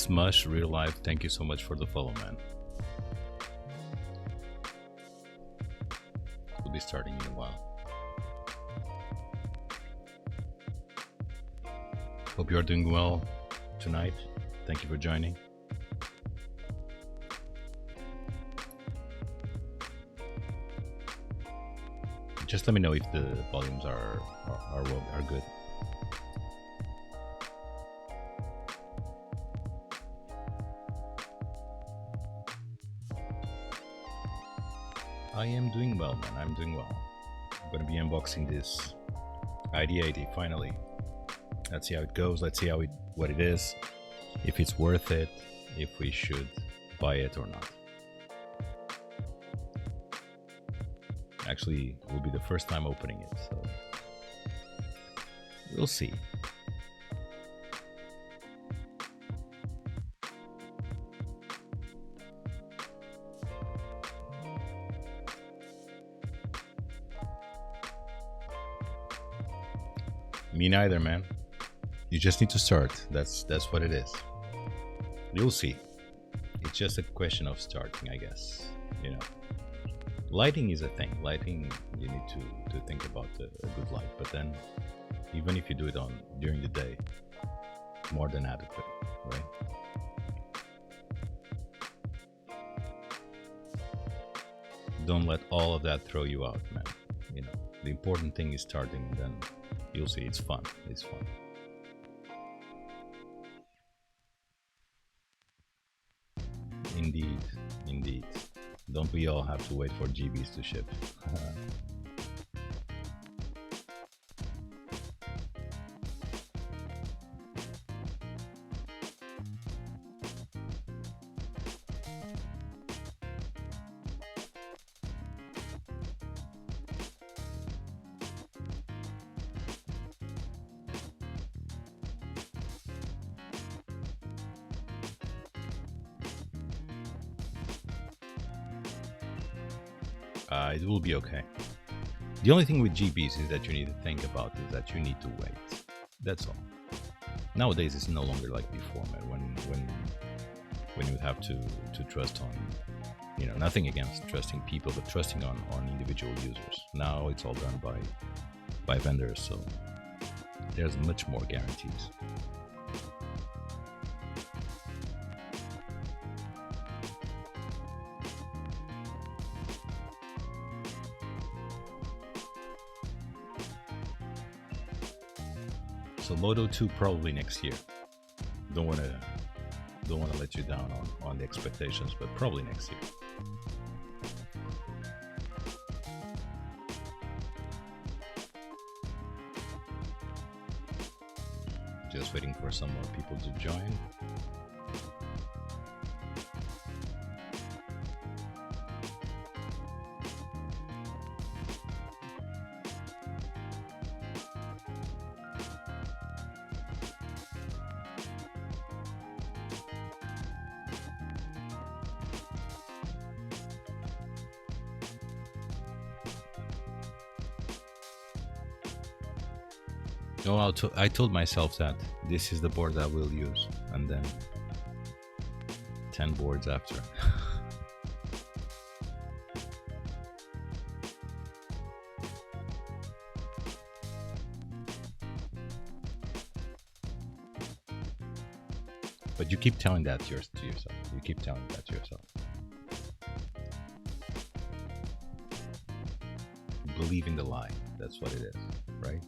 Smush Real Life, thank you so much for the follow, man. We'll be starting in a while. Hope you are doing well tonight. Thank you for joining. Just let me know if the volumes are good. I am doing well, man. I'm doing well. I'm gonna be unboxing this ID80 finally. Let's see how it goes. Let's see what it is. If it's worth it. If we should buy it or not. Actually, it will be the first time opening it, so we'll see. Me neither, man. You just need to start. That's what it is. You'll see. It's just a question of starting, I guess. You know. Lighting is a thing. Lighting, you need to think about a good light. But then, even if you do it during the day, more than adequate, right? Don't let all of that throw you out, man. You know, the important thing is starting, and then you'll see it's fun. It's fun. Indeed, indeed. Don't we all have to wait for GBs to ship? It will be okay. The only thing with GBs is that you need to think about is that you need to wait. That's all. Nowadays it's no longer like before, man. When you have to trust on, you know, nothing against trusting people, but trusting on individual users. Now it's all done by vendors, so there's much more guarantees. So Moto 2 probably next year. Don't wanna let you down on the expectations, but probably next year. Just waiting for some more people to join. No, I told myself that this is the board I will use, and then 10 boards after. But you keep telling that to yourself. You keep telling that to yourself. Believe in the lie. That's what it is, right?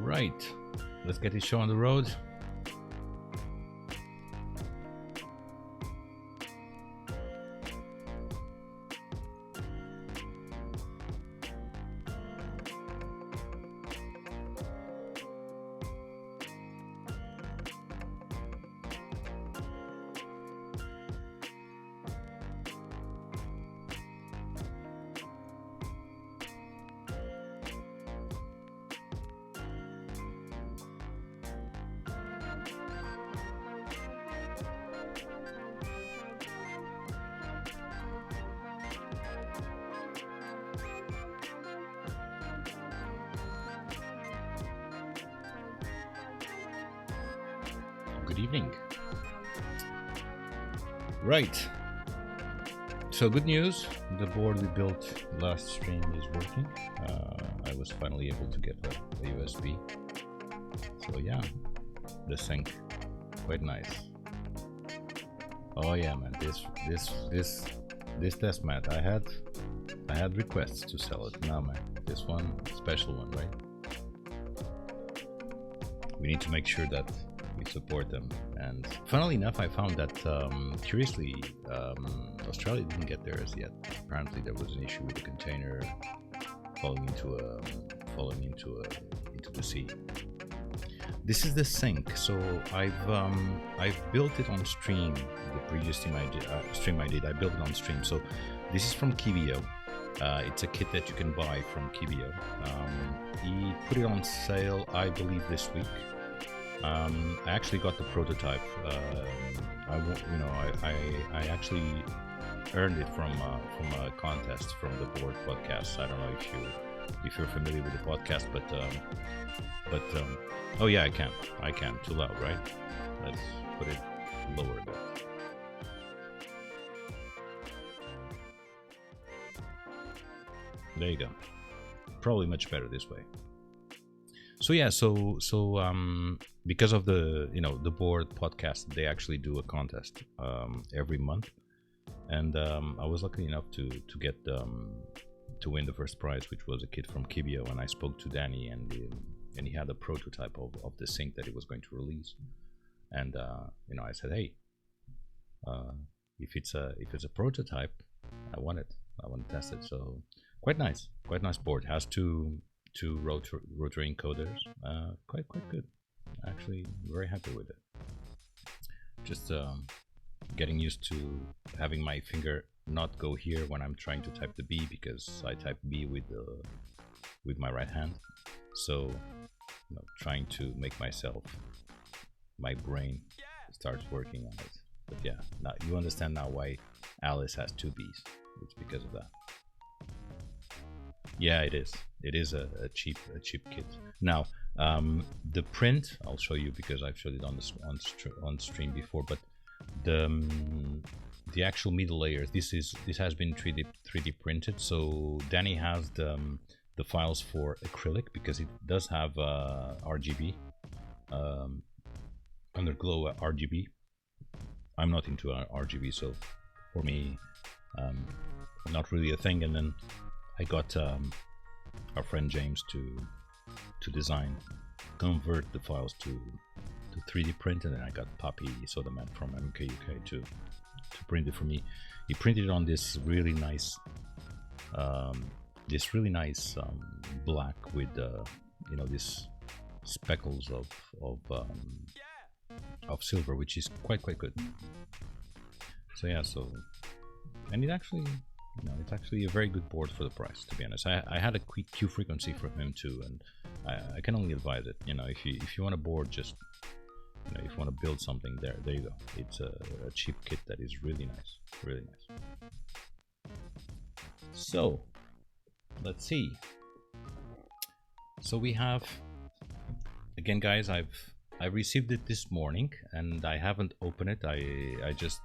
Right, let's get this show on the road. Good evening. Right. So good news, the board we built last stream is working. I was finally able to get a USB. So yeah, the sync, quite nice. Oh yeah, man, this test mat, I had requests to sell it. Now, man, this one, special one, right? We need to make sure that we support them. And funnily enough, I found that curiously, Australia didn't get theirs yet. Apparently, there was an issue with the container falling into the sea. This is the sink. So I've built it on stream. The previous stream I did, I built it on stream. So this is from Kibio. It's a kit that you can buy from Kibio. He put it on sale, I believe, this week. I actually got the prototype. I actually earned it from a contest from the Board podcast. I don't know if you're familiar with the podcast, but oh yeah, I can. Too loud, right? Let's put it lower a bit. There you go. Probably much better this way. So yeah, so because of the the Board podcast, they actually do a contest every month, and I was lucky enough to get to win the first prize, which was a kit from Kibio. And I spoke to Danny, and he had a prototype of the sink that he was going to release, and I said, hey, if it's a prototype, I want to test it. So quite nice board. It has two rotary encoders, quite good. Actually, very happy with it. Just getting used to having my finger not go here when I'm trying to type the B, because I type B with my right hand. So trying to make my brain starts working on it. But yeah, now you understand now why Alice has two B's. It's because of that. Yeah, it is. It is a cheap kit. Now, the print I'll show you, because I've showed it on stream before. But the actual middle layers, this has been 3D printed. So Danny has the files for acrylic, because it does have RGB, underglow RGB. I'm not into RGB, so for me, not really a thing. And then I got our friend James to convert the files to 3D print, and then I got Poppy Sodaman from MKUK to print it for me. He printed it on this really nice black with this speckles of silver, which is quite good. So yeah, and it actually, it's actually a very good board for the price, to be honest. I had a quick Q frequency from him too, and I can only advise it. If you want a board, just if you want to build something, there you go. It's a cheap kit that is really nice. So let's see. So we have, again, guys, I received it this morning, and I haven't opened it. I just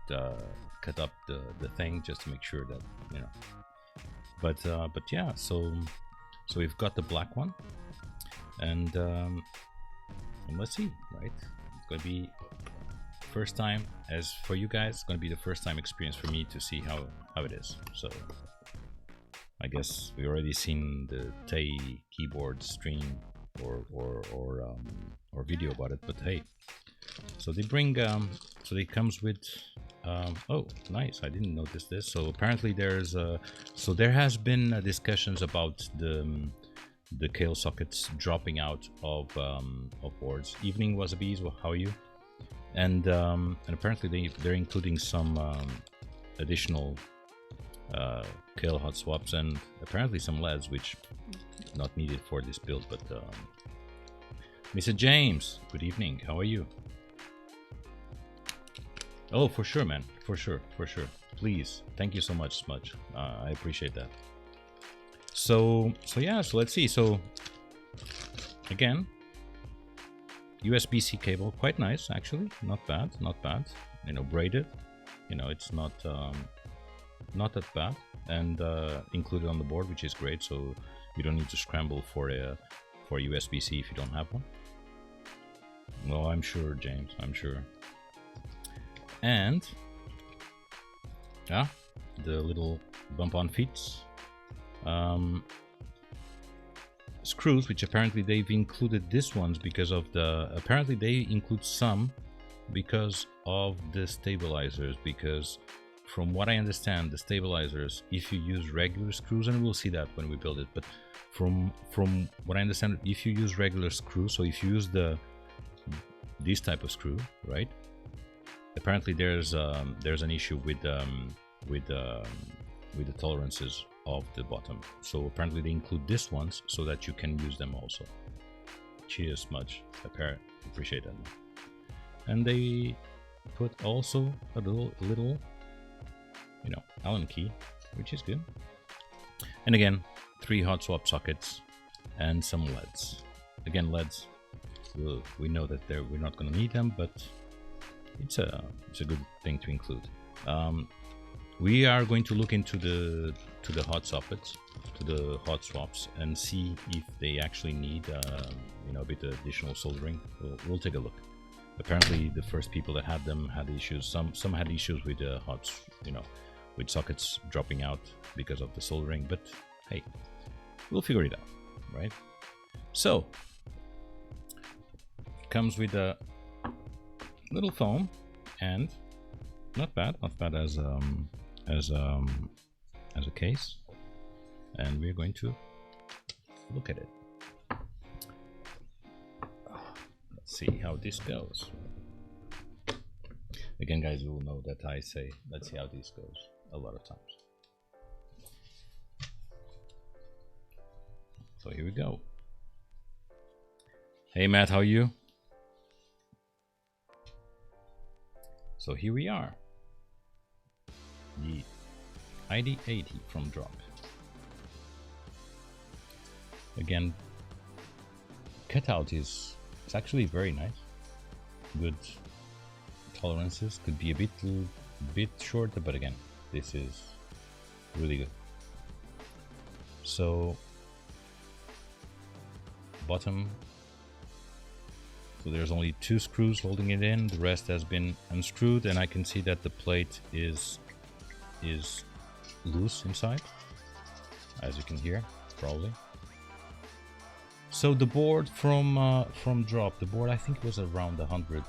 cut up the thing just to make sure that but yeah, so we've got the black one, and let's see, right? It's gonna be first time, as for you guys, it's gonna be the first time experience for me to see how it is. So I guess we've already seen the Tay keyboard stream or more video about it, but hey. So they bring, so it comes with, oh, nice, I didn't notice this. So apparently there's, so there has been discussions about the Kale sockets dropping out of boards. Evening Wasabi's, well, how are you? And apparently they're including some additional Kale hot swaps and apparently some LEDs, which not needed for this build. But Mr. James, good evening, how are you? Oh, for sure, man, for sure. Please, thank you so much, Smudge. I appreciate that. So yeah, so let's see. So again, USB-C cable, quite nice actually, not bad. You know, braided. You know, it's not that bad, and included on the board, which is great. So you don't need to scramble for USB-C if you don't have one. Well, I'm sure, James. I'm sure. And yeah, the little bump-on feet. Screws, which apparently they've included this ones because of the, apparently they include some because of the stabilizers, because from what I understand, the stabilizers, if you use regular screws, and we'll see that when we build it, but from what I understand, if you use regular screws, so if you use this type of screw, right, apparently there's an issue with the tolerances of the bottom. So apparently they include this ones so that you can use them also. Cheers, Smudge. Appreciate that. And they put also a little, you know, Allen key, which is good. And again, 3 hot swap sockets and some LEDs. Again, LEDs. We know that we're not going to need them, but it's a good thing to include. We are going to look into the hot sockets, to the hot swaps, and see if they actually need you know, a bit of additional soldering. We'll take a look. Apparently, the first people that had them had issues. Some had issues with you know, with sockets dropping out because of the soldering. But hey, we'll figure it out, right? So, it comes with a little foam, and not bad as a case, and we're going to look at it. Let's see how this goes. Again, guys, you will know that I say let's see how this goes a lot of times. So here we go. Hey Matt, how are you? So here we are. The ID80 from Drop. Again, cutout is actually very nice. Good tolerances. Could be a bit shorter, but again, this is really good. So bottom. So there's only 2 screws holding it in. The rest has been unscrewed, and I can see that the plate is loose inside, as you can hear probably. So the board from Drop, the board I think it was around $100,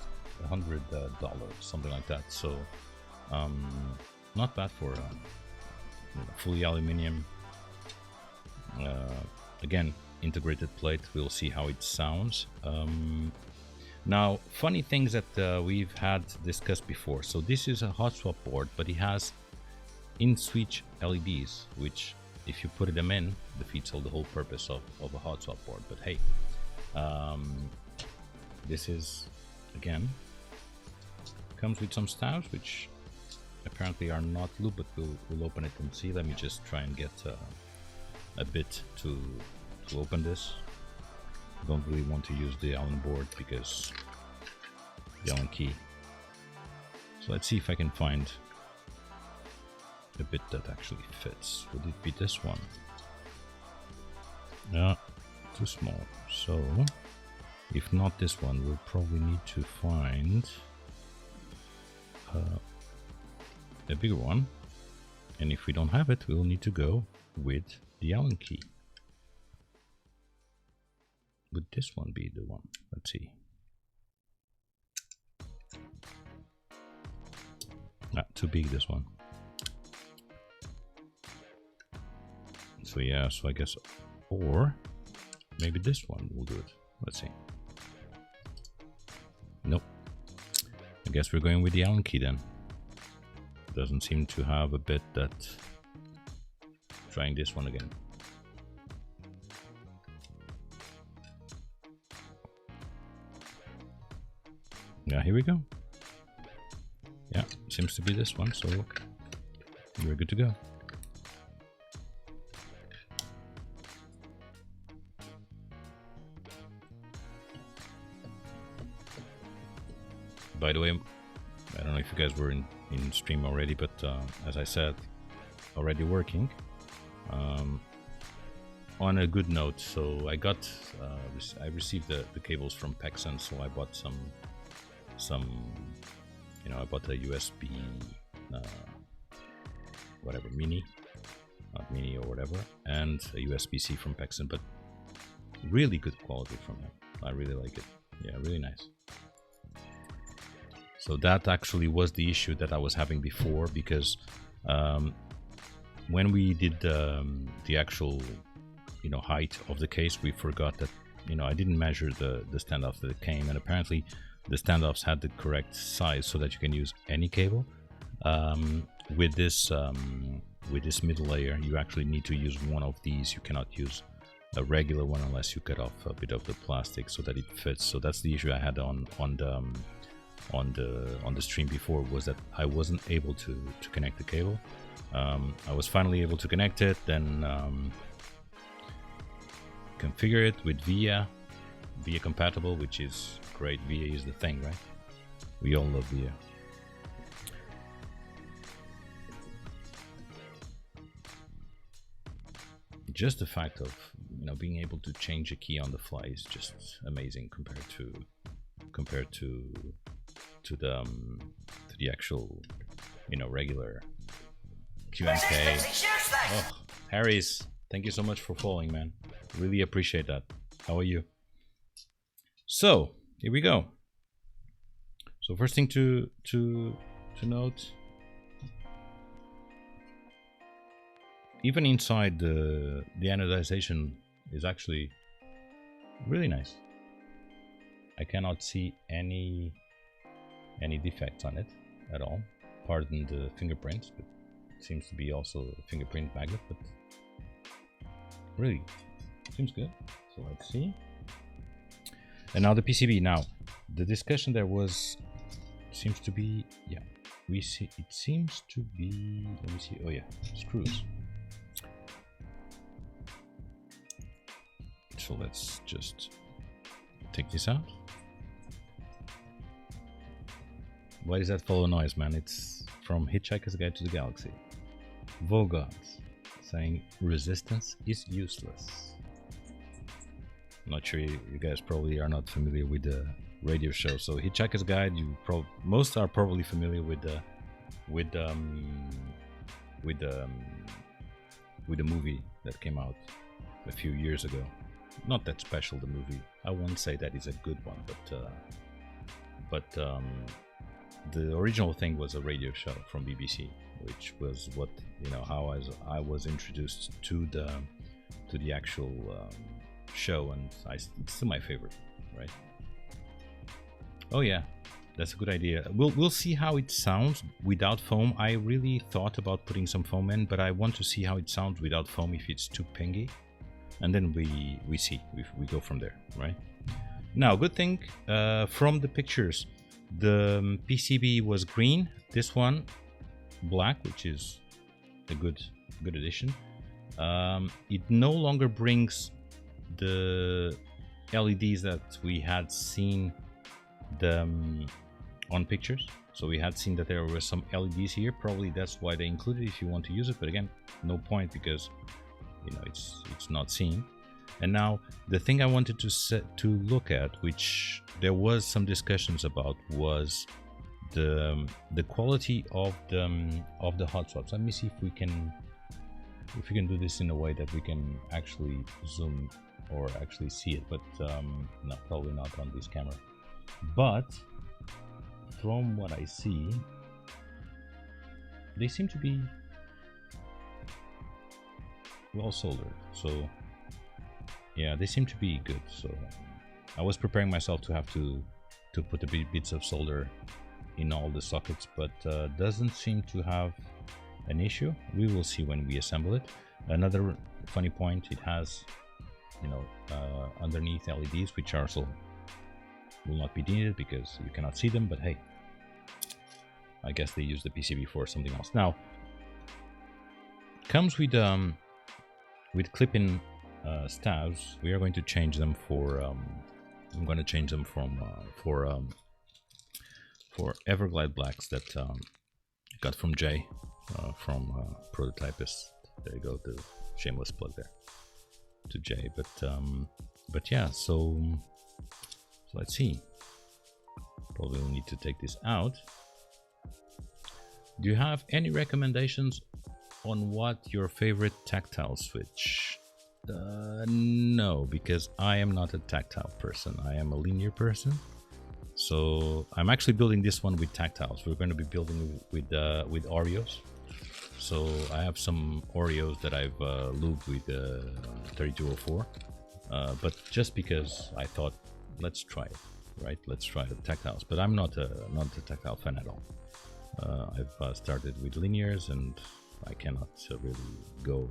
something like that. So not bad for fully aluminum. Again, integrated plate. We'll see how it sounds. Now, funny things that we've had discussed before. So this is a hot swap board, but it has in-switch LEDs, which if you put them in, defeats all the whole purpose of a hot swap board. But hey, this is, again, comes with some stabs, which apparently are not lube, but we'll open it and see. Let me just try and get a bit to open this. Don't really want to use the Allen board because the Allen key. So let's see if I can find a bit that actually fits. Would it be this one? No, too small. So if not this one, we'll probably need to find a bigger one. And if we don't have it, we'll need to go with the Allen key. Would this one be the one? Let's see. too big, this one. So yeah, so I guess, or maybe this one will do it. Let's see. Nope. I guess we're going with the Allen key then. Doesn't seem to have a bit that. Trying this one again. Yeah, here we go. Yeah, seems to be this one, so we're good to go. By the way, I don't know if you guys were in stream already, but as I said, already working on a good note. So I got I received the cables from Pexon, so I bought some you know, I bought a USB whatever, mini, not mini or whatever, and a USB-C from Pexon, but really good quality from them. I really like it. Yeah, really nice. So that actually was the issue that I was having before, because when we did the actual, you know, height of the case, we forgot that, you know, I didn't measure the standoffs that came, and apparently the standoffs had the correct size so that you can use any cable. With this middle layer, you actually need to use one of these. You cannot use a regular one unless you cut off a bit of the plastic so that it fits. So that's the issue I had on the stream before, was that I wasn't able to connect the cable. I was finally able to connect it, then configure it with VIA compatible, which is great. VIA is the thing, right? We all love VIA. Just the fact of, you know, being able to change a key on the fly is just amazing compared to the actual, you know, regular Q&K. Oh, Harris, thank you so much for following, man. Really appreciate that. How are you? So here we go. So first thing to note, even inside the anodization is actually really nice. I cannot see any defects on it at all. Pardon the fingerprints, but it seems to be also a fingerprint magnet, but really seems good. So let's see. And now the PCB. Now the discussion there seems to be, yeah, we see it seems to be, let me see, oh yeah, screws. So let's just take this out. Why is that follow noise, man? It's from Hitchhiker's Guide to the Galaxy. Vogons saying resistance is useless. I'm not sure you guys probably are not familiar with the radio show. So Hitchhiker's Guide, most are probably familiar with the movie that came out a few years ago. Not that special, the movie. I won't say that it's a good one, but the original thing was a radio show from BBC, which was what, you know, how I was introduced to the actual show, and it's still my favorite, right? Oh yeah, that's a good idea. We'll see how it sounds without foam. I really thought about putting some foam in, but I want to see how it sounds without foam, if it's too pingy, and then we see if we go from there, right? Now, good thing from the pictures, the PCB was green. This one black, which is a good addition. It no longer brings the LEDs that we had seen on pictures. So we had seen that there were some LEDs here. Probably that's why they included it if you want to use it, but again, no point, because, you know, it's not seen. And now the thing I wanted to look at, which there was some discussions about, was the quality of the hot swaps. Let me see if we can do this in a way that we can actually zoom or actually see it, but no, probably not on this camera. But from what I see, they seem to be well soldered. So yeah, they seem to be good. So I was preparing myself to have to put the bits of solder in all the sockets, but doesn't seem to have an issue. We will see when we assemble it. Another funny point, it has, you know, underneath LEDs, which also will not be needed because you cannot see them, but hey, I guess they use the PCB for something else. Now, comes with clip-in stabs. We are going to change them for I'm going to change them from for Everglide blacks that I got from Jay from Prototypist. There you go, the shameless plug there to Jay. But yeah, so let's see. Probably will need to take this out. Do you have any recommendations on what your favorite tactile switch? No, because I am not a tactile person. I am a linear person. So I'm actually building this one with tactiles. We're going to be building with Oreos. So I have some Oreos that I've lubed with 3204. But just because I thought, let's try it, right? Let's try the tactiles. But I'm not a tactile fan at all. I've started with linears and I cannot really go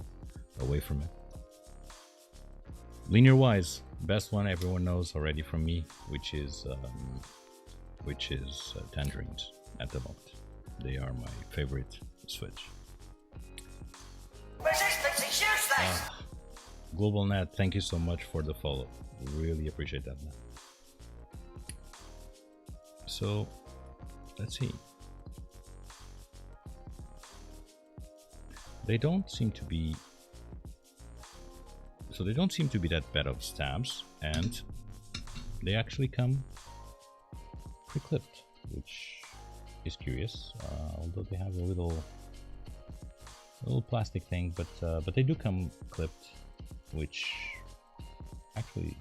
away from it. Linear wise, best one everyone knows already from me, which is tangerines at the moment. They are my favorite switch. Resistance is useless. Global Net, thank you so much for the follow. Really appreciate that, man. So let's see. They don't seem to be that bad of stabs, and they actually come pre-clipped, which is curious. Although they have a little plastic thing, but they do come clipped, which actually,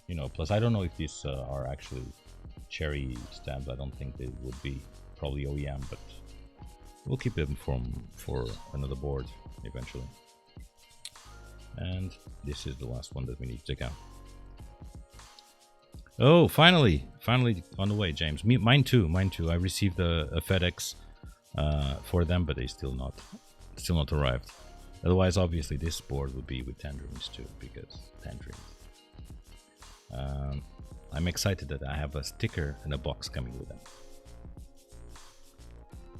you know. Plus, I don't know if these are actually cherry stabs. I don't think they would be. Probably OEM, but we'll keep them for another board eventually. And this is the last one that we need to take out. Oh, finally on the way, James. Mine too. I received a FedEx for them, but they still not arrived. Otherwise, obviously, this board would be with tangerines too, because tangerines. I'm excited that I have a sticker and a box coming with them.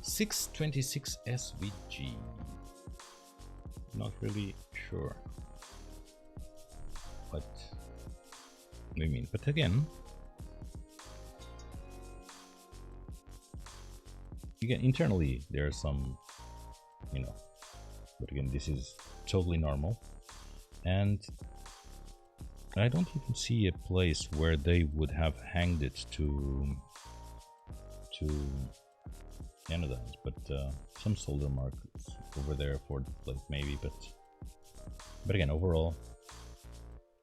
626 SVG. Not really sure what we mean, but again, internally there are some, you know, but again, this is totally normal, and I don't even see a place where they would have hanged it to anodize, but some solder marks over there for the plate maybe, but again, overall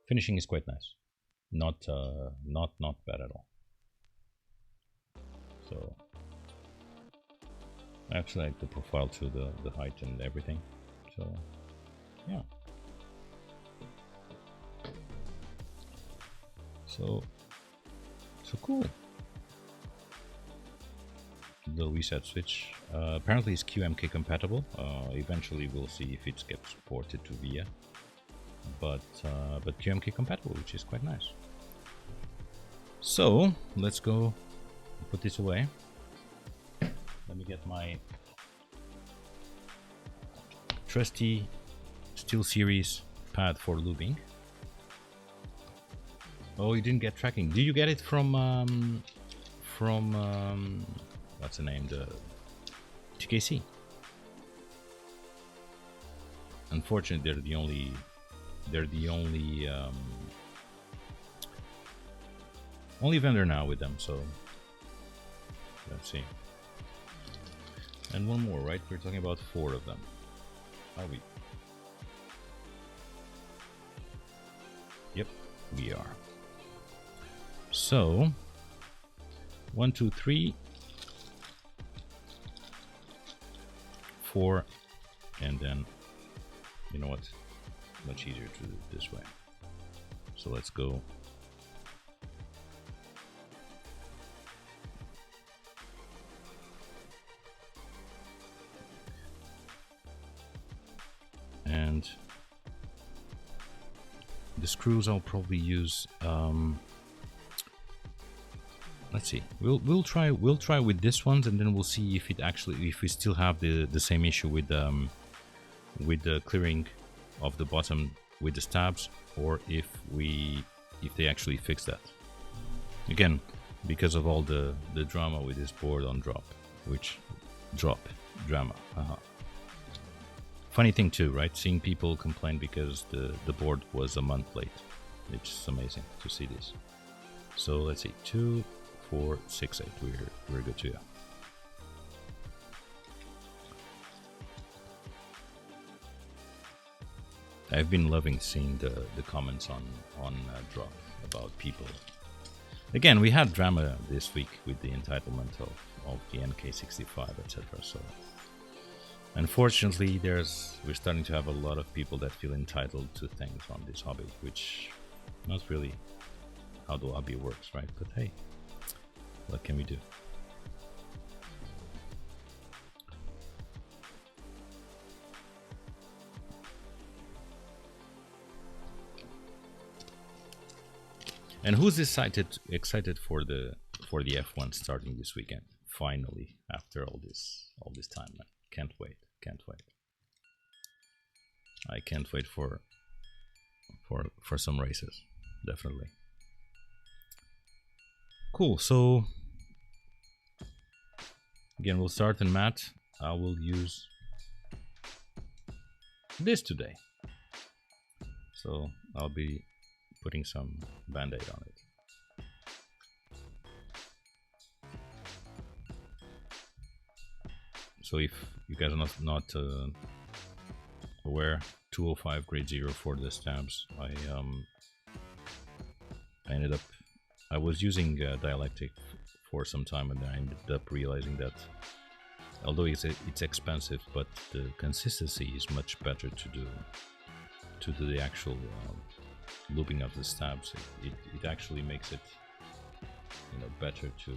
finishing is quite nice. Not bad at all. So I actually like the profile too, the height and everything. So yeah. So cool. The reset switch apparently is QMK compatible. Eventually we'll see if it gets ported to VIA, but QMK compatible, which is quite nice. So let's go put this away. Let me get my trusty SteelSeries pad for lubing. Oh, you didn't get tracking. Do you get it from what's the name? The TKC. Unfortunately, they're the only vendor now with them. So let's see. And one more, right? We're talking about 4 of them. Are we? Yep, we are. So 1, 2, 3, 4, and then, you know what, much easier to do it this way. So let's go. And the screws I'll probably use. Let's see. We'll try with this ones, and then we'll see if we still have the same issue with the clearing of the bottom with the stabs, or if they actually fix that. Again, because of all the drama with this board on drop, drama. Funny thing too, right? Seeing people complain because the board was a month late. It's just amazing to see this. So let's see, 2, 4, 6, 8. We're good to go. I've been loving seeing the comments on Drop about people. Again, we had drama this week with the entitlement of the NK65, etc. So unfortunately, we're starting to have a lot of people that feel entitled to things on this hobby, which not really how the hobby works, right? But hey, what can we do? And who's excited for the F1 starting this weekend? Finally, after all this time, man. Can't wait. I can't wait for some races, definitely. Cool. So again, we'll start in matte. I will use this today. So I'll be putting some Bandaid on it. So if you guys are not aware, 205 grade 0 for the stabs. I was using dielectric for some time, and I ended up realizing that although it's expensive, but the consistency is much better to do the actual looping of the stabs. It actually makes it, you know, better to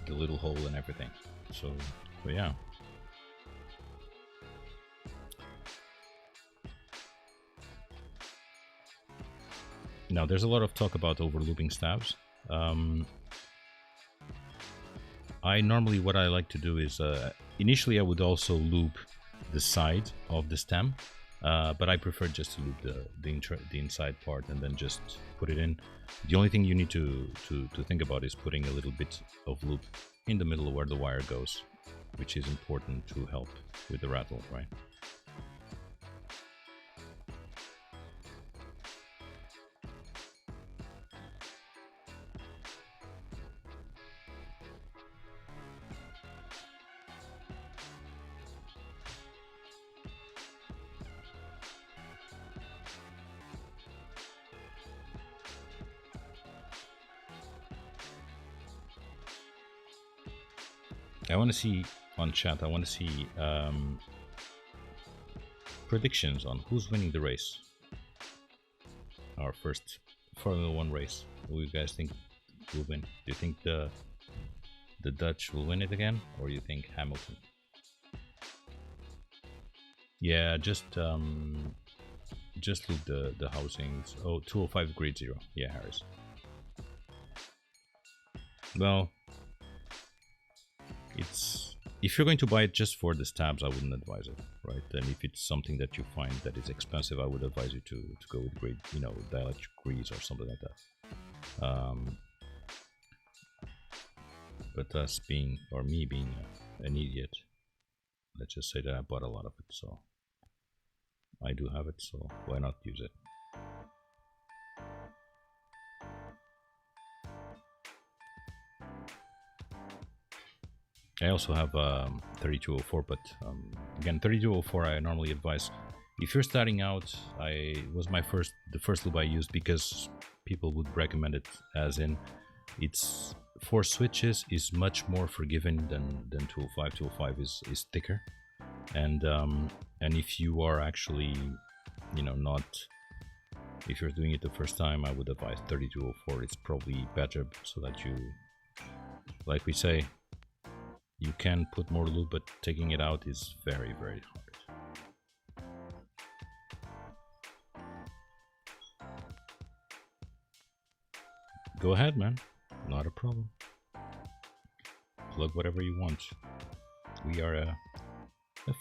the little hole and everything. So yeah. Now there's a lot of talk about overlooping stabs. What I like to do is initially I would also loop the side of the stem, but I prefer just to loop the inside part and then just put it in. The only thing you need to think about is putting a little bit of loop in the middle where the wire goes, which is important to help with the rattle, right? I want to see on chat, I want to see predictions on who's winning the race. Our first Formula 1 race. Who you guys think will win? Do you think the Dutch will win it again, or you think Hamilton? Yeah, just loop the housings. Oh, 205 grade 0. Yeah, Harris. Well, if you're going to buy it just for the stabs, I wouldn't advise it, right? And if it's something that you find that is expensive, I would advise you to go with grade, you know, dielectric grease or something like that. But me being an idiot, let's just say that I bought a lot of it, so I do have it, so why not use it? I also have 3204, but again, 3204 I normally advise if you're starting out. It was the first lube I used because people would recommend it, as in it's for switches is much more forgiving than 205. 205 is thicker, and if you are actually, you know, not, if you're doing it the first time, I would advise 3204. It's probably better, so that you, like we say, you can put more lube, but taking it out is very, very hard. Go ahead, man. Not a problem. Plug whatever you want. We are a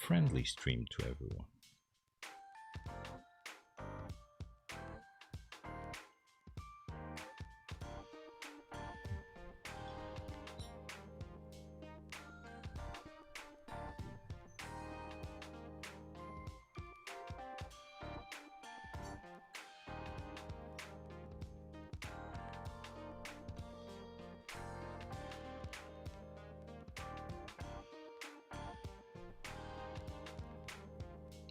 friendly stream to everyone.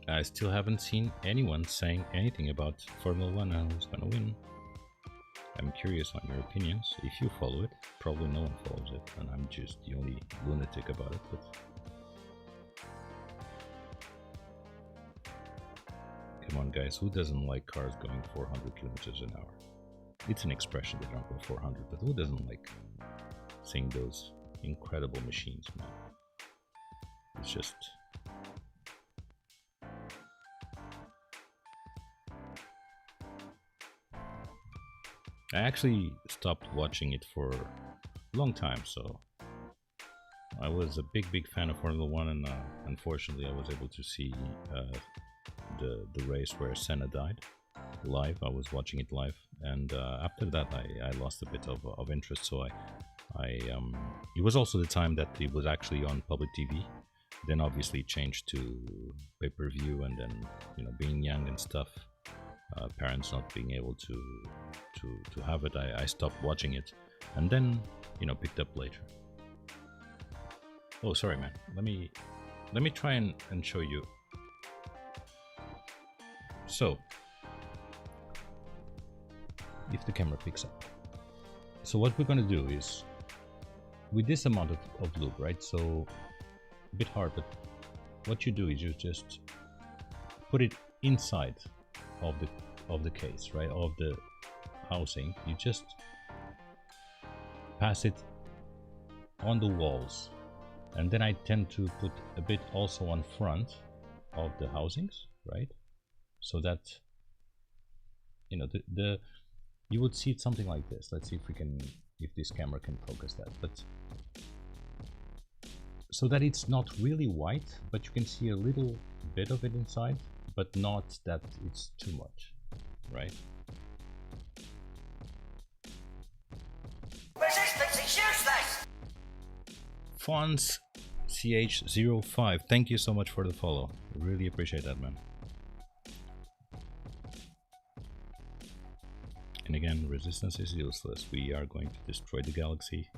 I still haven't seen anyone saying anything about Formula 1 and who's gonna win. I'm curious on your opinions. If you follow it, probably no one follows it, and I'm just the only lunatic about it. But come on, guys, who doesn't like cars going 400 kilometers an hour? It's an expression, they don't go 400, but who doesn't like seeing those incredible machines, man? It's just... I actually stopped watching it for a long time, so I was a big fan of Formula 1, and unfortunately I was able to see the race where Senna died live. I was watching it live, and after that I lost a bit of interest, so it was also the time that it was actually on public TV. Then obviously it changed to pay-per-view, and then, you know, being young and stuff, parents not being able to have it, I stopped watching it, and then, you know, picked up later. Oh, sorry, man. Let me try and show you. So, if the camera picks up. So what we're gonna do is, with this amount of lube, right? So a bit hard, but what you do is you just put it inside of the case, right, of the housing. You just pass it on the walls, and then I tend to put a bit also on front of the housings, right, so that, you know, the you would see it something like this. Let's see if this camera can focus that, but so that it's not really white, but you can see a little bit of it inside, but not that it's too much, right? Resistance is useless! Fonz CH05, thank you so much for the follow. Really appreciate that, man. And again, resistance is useless. We are going to destroy the galaxy,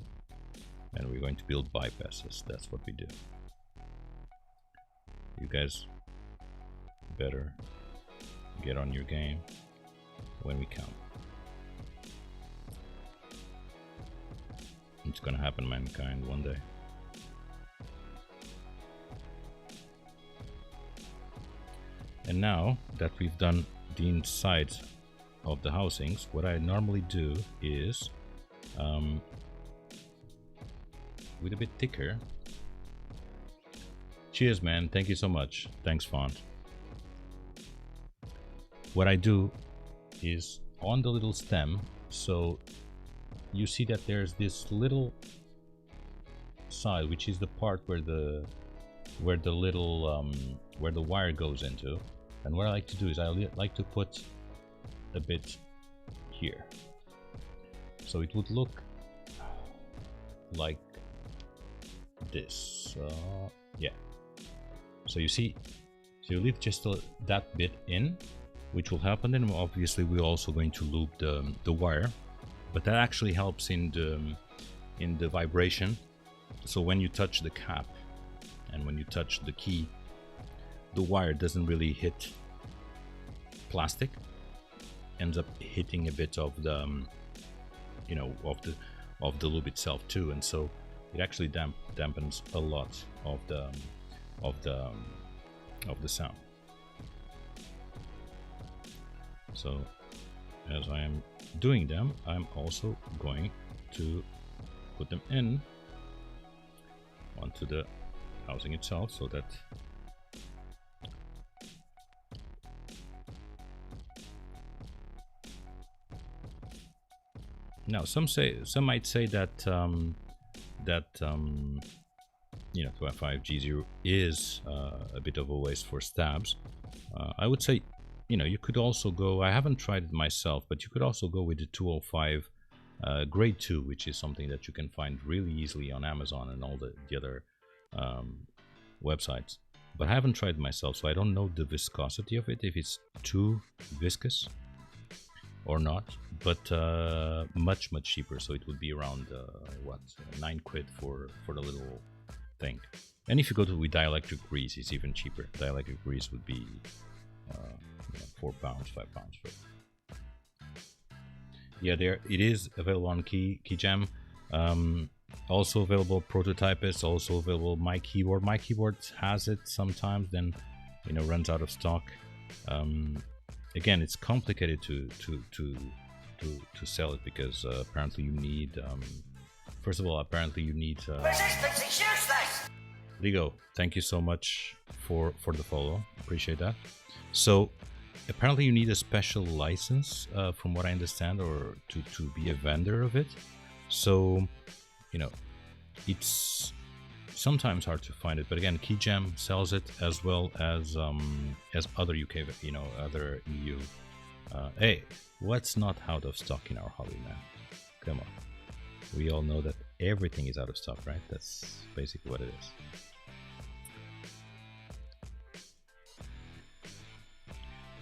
and we're going to build bypasses. That's what we do. You guys better get on your game when we come. It's gonna happen, mankind, one day. And now that we've done the inside of the housings, what I normally do is, with a bit thicker. Cheers, man. Thank you so much. Thanks, Font. What I do is on the little stem, so you see that there's this little side, which is the part where the little where the wire goes into. And what I like to do is I like to put a bit here, so it would look like this. Yeah. So you see, so you leave just that bit in, which will happen. Then obviously we're also going to loop the wire, but that actually helps in the vibration. So when you touch the cap and when you touch the key, the wire doesn't really hit plastic, ends up hitting a bit of the you know, of the lube itself too, and so it actually dampens a lot of the sound. So as I am doing them, I'm also going to put them in onto the housing itself, so that now some might say that you know, 2F5G0 is a bit of a waste for stabs. I would say, you know, you could also go, I haven't tried it myself, but you could also go with the 205 grade 2, which is something that you can find really easily on Amazon and all the other websites. But I haven't tried it myself, so I don't know the viscosity of it, if it's too viscous or not, but much cheaper. So it would be around what, 9 quid for the little thing. And if you go with dielectric grease, it's even cheaper. Dielectric grease would be you know, 4 pounds, 5 pounds for it. Yeah, there it is available on KeyJam. Also available Prototypist, also available My Keyboard. My Keyboard has it sometimes, then you know, runs out of stock. Again, it's complicated to sell it, because apparently you need first of all, apparently you need Lego, thank you so much for the follow, appreciate that. So apparently you need a special license, from what I understand, or to be a vendor of it. So you know, it's sometimes hard to find it, but again, KeyJam sells it, as well as other UK, you know, other EU. Hey, what's not out of stock in our hobby, man? Come on, we all know that everything is out of stock, right? That's basically what it is.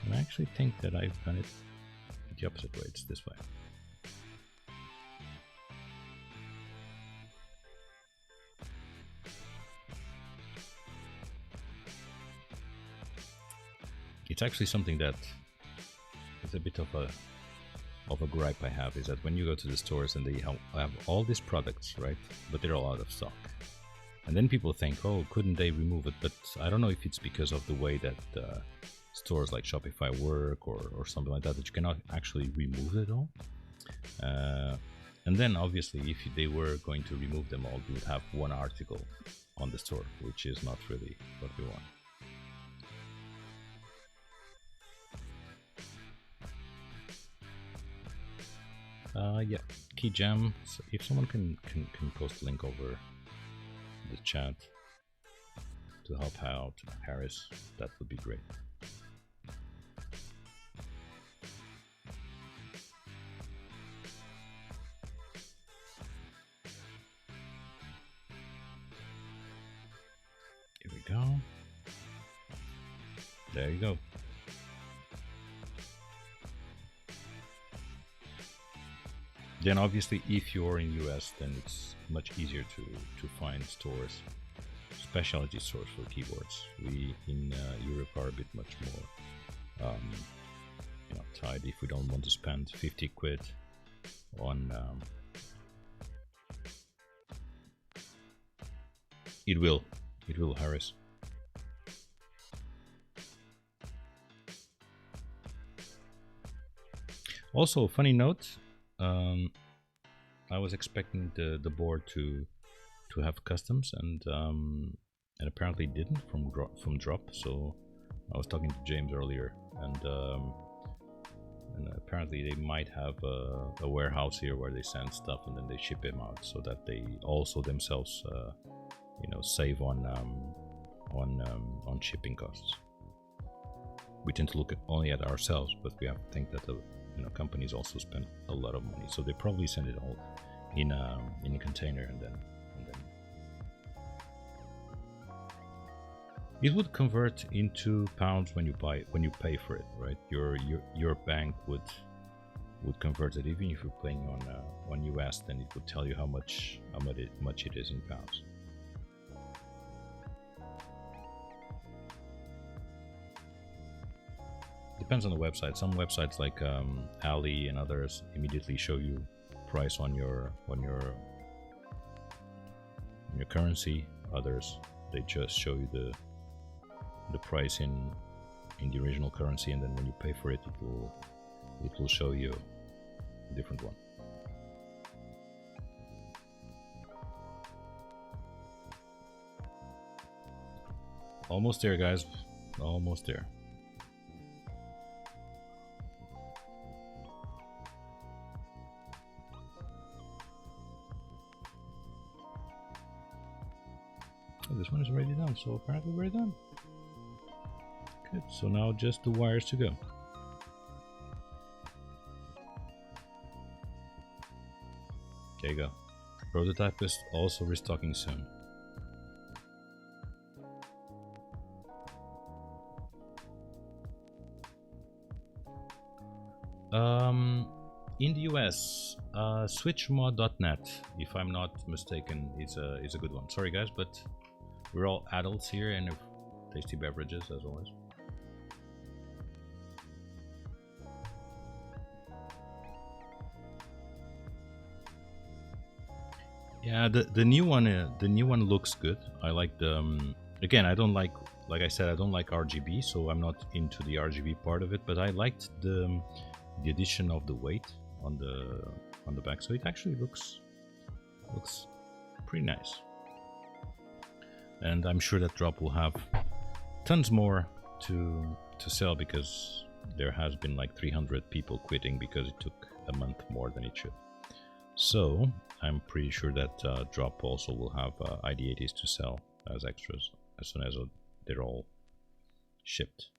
And I actually think that I've done it the opposite way. It's this way. It's actually something that is a bit of a gripe I have, is that when you go to the stores and they have all these products, right, but they're all out of stock, and then people think, oh, couldn't they remove it? But I don't know if it's because of the way that stores like Shopify work, or something like that you cannot actually remove it all. And then obviously, if they were going to remove them all, you would have one article on the store, which is not really what we want. Yeah, KeyJam. So if someone can post a link over the chat to help out Harris, that would be great. Here we go. There you go. Then obviously, if you're in US, then it's much easier to find stores, specialty stores for keyboards. We in Europe are a bit much more you know, tight. If we don't want to spend 50 quid on it will Harris. Also, funny note, I was expecting the board to have customs, and apparently didn't from Drop. So I was talking to James earlier, and apparently they might have a warehouse here where they send stuff and then they ship them out, so that they also themselves you know, save on shipping costs. We tend to look only at ourselves, but we have to think that the, you know, companies also spend a lot of money, so they probably send it all in a container, and then it would convert into pounds when you pay for it, right? Your bank would convert it, even if you're paying on US, then it would tell you how much it is in pounds. Depends on the website. Some websites like Ali and others immediately show you price on your currency. Others, they just show you the price in the original currency, and then when you pay for it, it will show you a different one. Almost there, guys. Almost there. Oh, this one is already done, so apparently we're done. Good, so now just the wires to go. There you go. Prototype is also restocking soon. In the US, switchmod.net, if I'm not mistaken, is a good one. Sorry guys, but we're all adults here and have tasty beverages as always. Yeah, the new one looks good. I like the again, I don't like I said, I don't like RGB, so I'm not into the RGB part of it, but I liked the addition of the weight on the back, so it actually looks pretty nice. And I'm sure that Drop will have tons more to sell, because there has been like 300 people quitting because it took a month more than it should. So I'm pretty sure that Drop also will have ID80s to sell as extras as soon as they're all shipped.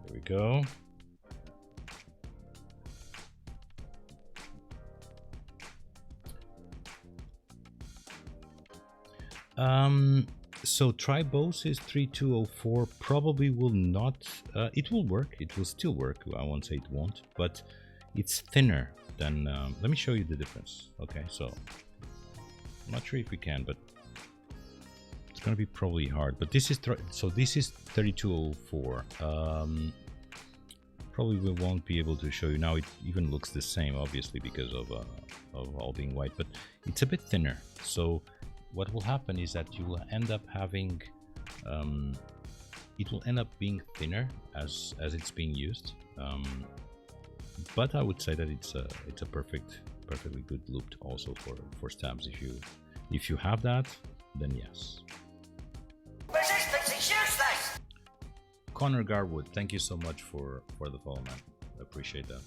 There we go. So Trybosis 3204 probably will not, it will work, it will still work, I won't say it won't, but it's thinner than, let me show you the difference. Okay, so I'm not sure if we can, but it's gonna be probably hard, but this is, this is 3204. Probably we won't be able to show you now. It even looks the same, obviously, because of all being white, but it's a bit thinner. So what will happen is that you will end up having, it will end up being thinner as it's being used. But I would say that it's a perfectly good loop also for stabs. If you have that, then yes. Resistance is useless! Connor Garwood, thank you so much for the follow, man. I appreciate that.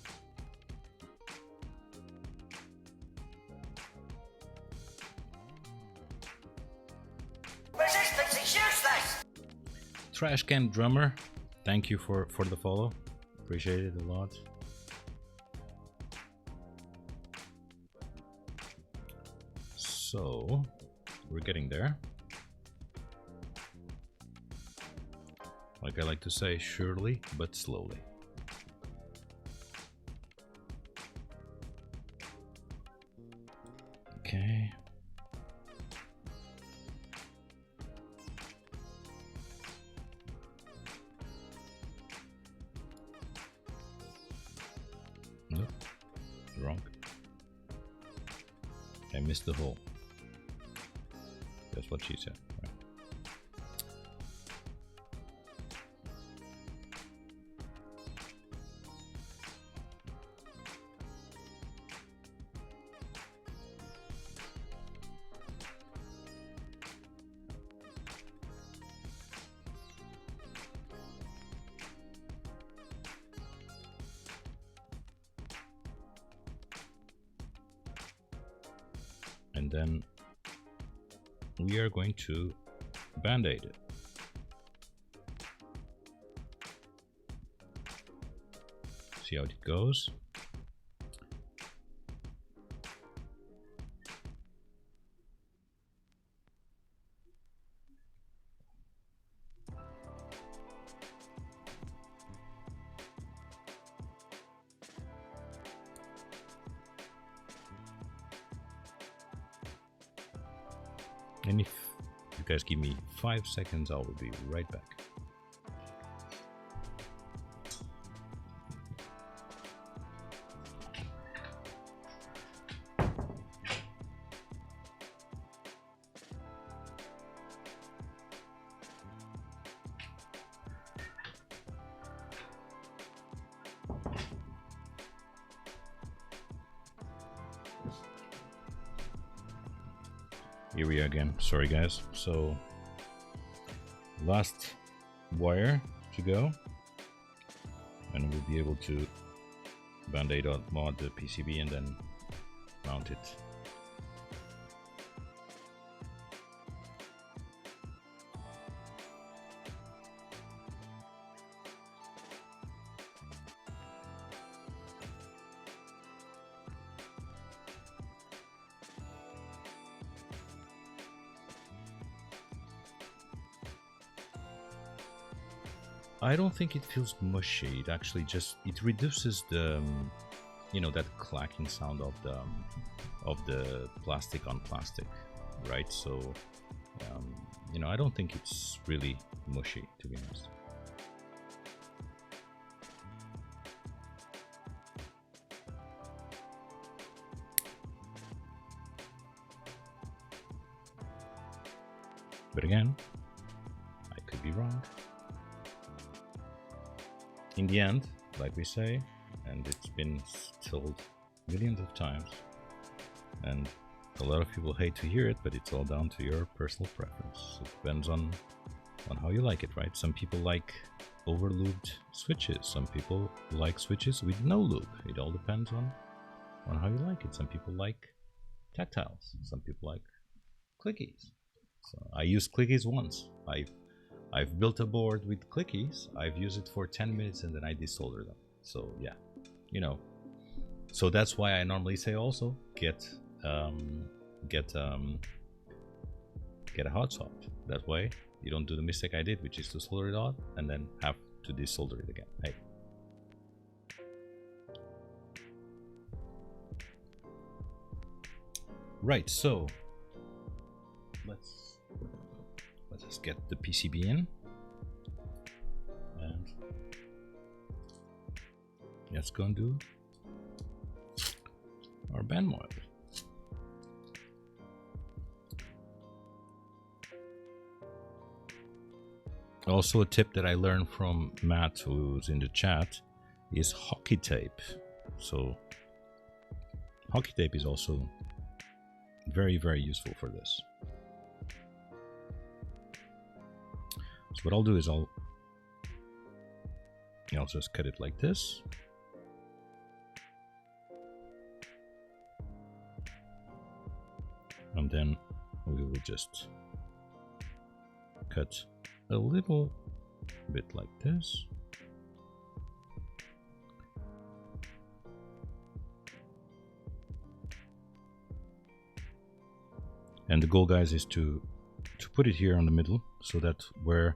Resistance is useless! Trash Can Drummer, thank you for the follow. Appreciate it a lot. So we're getting there. Like I like to say, surely but slowly. Okay. Nope. Wrong. I missed the hole. That's what she said. Right. and then we are going to Band-Aid it. See how it goes. And if you guys give me 5 seconds, I will be right back. Here we are again. Sorry guys. So last wire to go, and we'll be able to Bandaid mod the PCB and then mount it. I don't think it feels mushy. It actually just reduces the you know, that clacking sound of the plastic on plastic, right? So you know, I don't think it's really mushy, to be honest. But again, I could be wrong. In the end, like we say, and it's been told millions of times, and a lot of people hate to hear it, but it's all down to your personal preference. It depends on how you like it, right? Some people like over-lubed switches. Some people like switches with no lube. It all depends on how you like it. Some people like tactiles. Some people like clickies. So I used clickies once. I've built a board with clickies. I've used it for 10 minutes and then I desoldered them. So yeah, you know. So that's why I normally say also get a hot swap. That way you don't do the mistake I did, which is to solder it out and then have to desolder it again. Hey. Right, so let's just get the PCB in and let's go and do our band mod. Also, a tip that I learned from Matt, who's in the chat, is hockey tape. So hockey tape is also very, very useful for this. So what I'll do is I'll just cut it like this. And then we will just cut a little bit like this. And the goal, guys, is to put it here on the middle so that where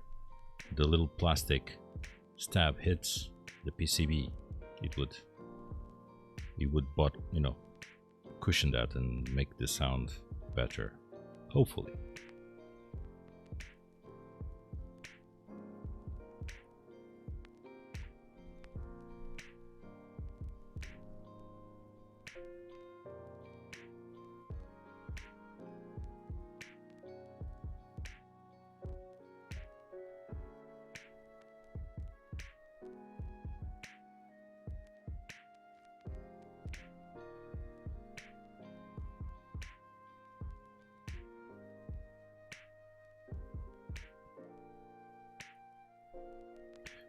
the little plastic stab hits the PCB, it would you know, cushion that and make the sound better, hopefully.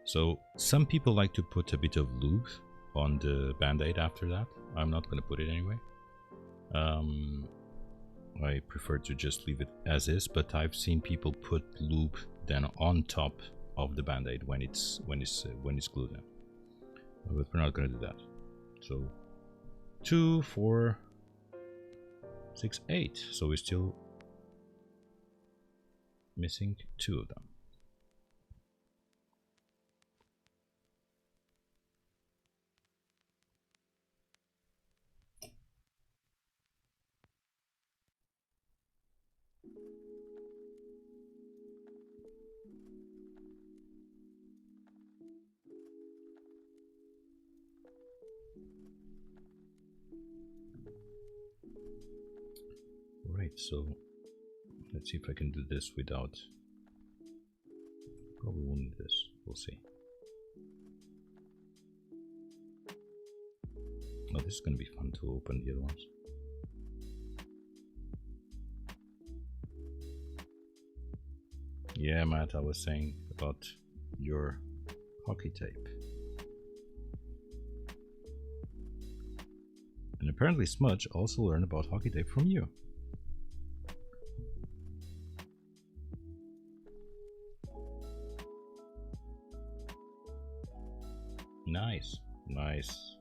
So some people like to put a bit of lube on the Band-Aid after that. I'm not going to put it anyway. I prefer to just leave it as is, but I've seen people put lube then on top of the Band-Aid when it's glued in. But we're not gonna do that. So 2, 4, 6, 8. So we're still missing 2 of them. Right, so let's see if I can do this without. Probably won't need this. We'll see. Oh, this is going to be fun to open the other ones. Yeah, Matt, I was saying about your hockey tape. And apparently Smudge also learned about hockey tape from you. Nice, nice.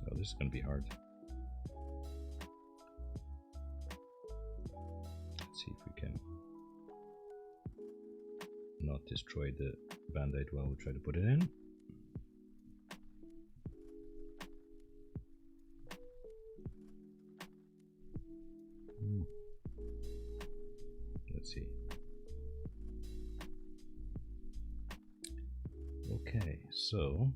Oh, this is gonna be hard. Let's see if we can not destroy the Band-Aid while we try to put it in. Let's see. Okay, so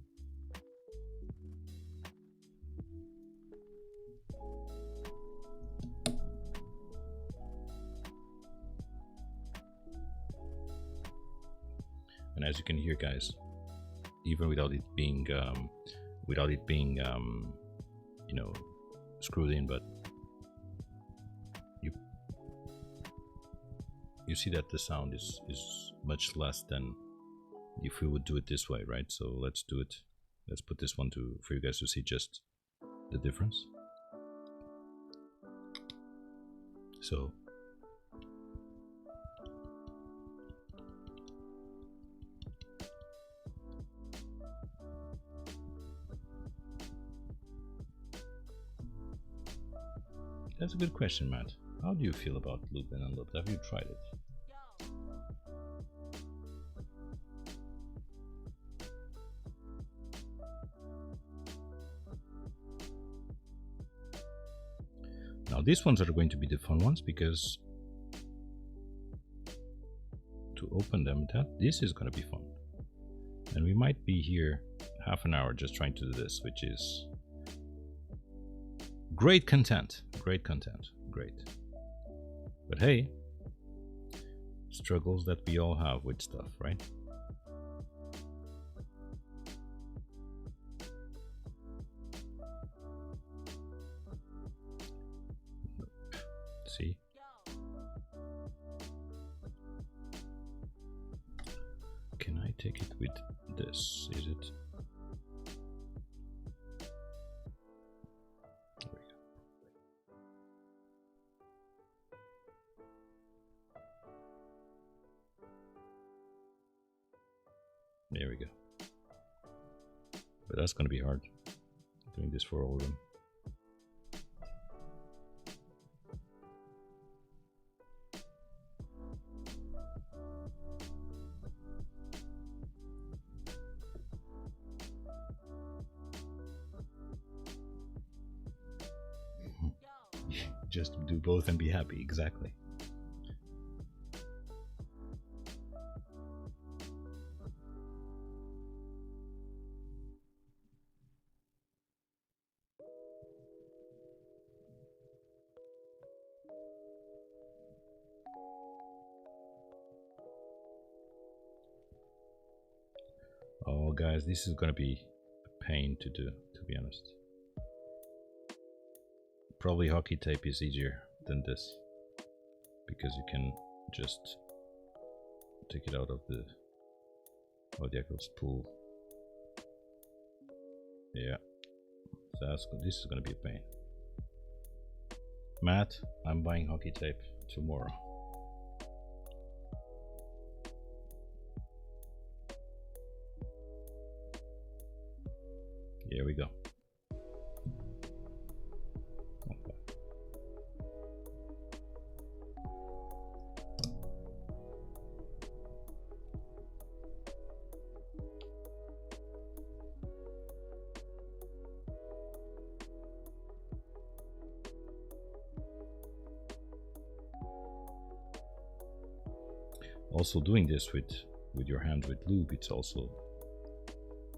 and as you can hear, guys, even without it being you know, screwed in, but you see that the sound is much less than if we would do it this way, right? So let's do it. Let's put this one for you guys to see just the difference. So that's a good question, Matt. How do you feel about lubed and unlubed? Have you tried it? Now these ones are going to be the fun ones because to open them, this is going to be fun. And we might be here half an hour just trying to do this, which is great content. Great content. Great. But hey, struggles that we all have with stuff, right? See? Can I take it with this? Is it? There we go. But that's going to be hard, doing this for all of them. Just do both and be happy, exactly. Oh, guys, this is gonna be a pain to do, to be honest. Probably hockey tape is easier than this because you can just take it out of the Oh, there goes pool. Yeah, so that's good. This is gonna be a pain. Matt, I'm buying hockey tape tomorrow. Here we go. Okay. Also, doing this with your hand with lube, it's also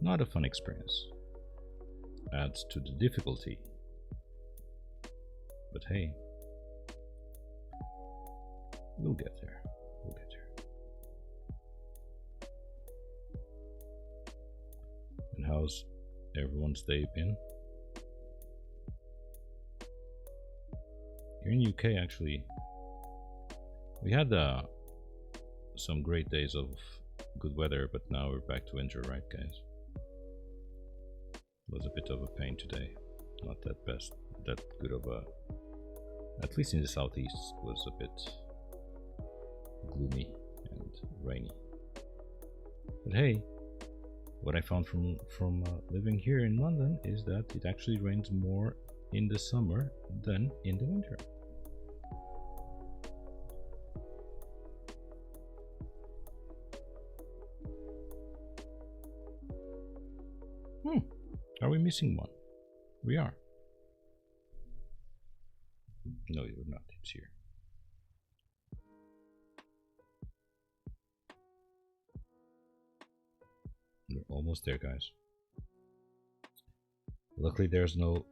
not a fun experience. Adds to the difficulty. But hey, we'll get there. We'll get there. And how's everyone's day been? Here in UK, actually, we had some great days of good weather, but now we're back to winter, right, guys? It was a bit of a pain today. Not that good of a, at least in the southeast, was a bit gloomy and rainy. But hey, what I found from living here in London is that it actually rains more in the summer than in the winter. Are we missing one? We are. No, you're not. It's here. We're almost there, guys. Luckily, there's no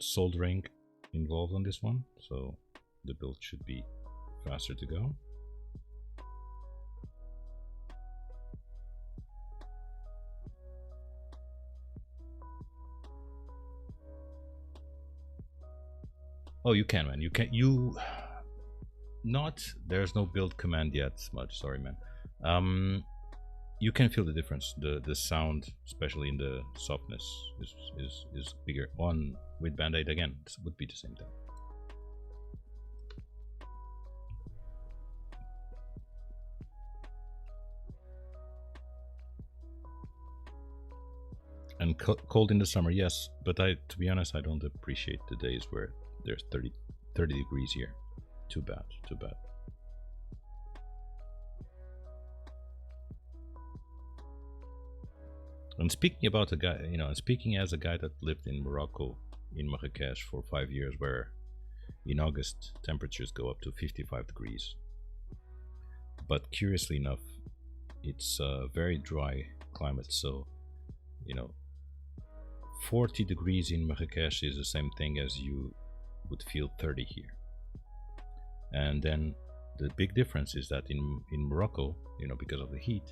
soldering involved on this one, so the build should be faster to go. Oh, you can, man. You can. There's no build command yet. Smudge, sorry, man. You can feel the difference. The sound, especially in the softness, is bigger. On with Bandaid again, it would be the same thing. And cold in the summer, yes. But to be honest, I don't appreciate the days where there's 30 degrees here. Too bad, too bad. And speaking about a guy, speaking as a guy that lived in Morocco, in Marrakesh for 5 years, where in August temperatures go up to 55 degrees. But curiously enough, it's a very dry climate, so 40 degrees in Marrakesh is the same thing as you would feel 30 here. And then the big difference is that in Morocco, because of the heat,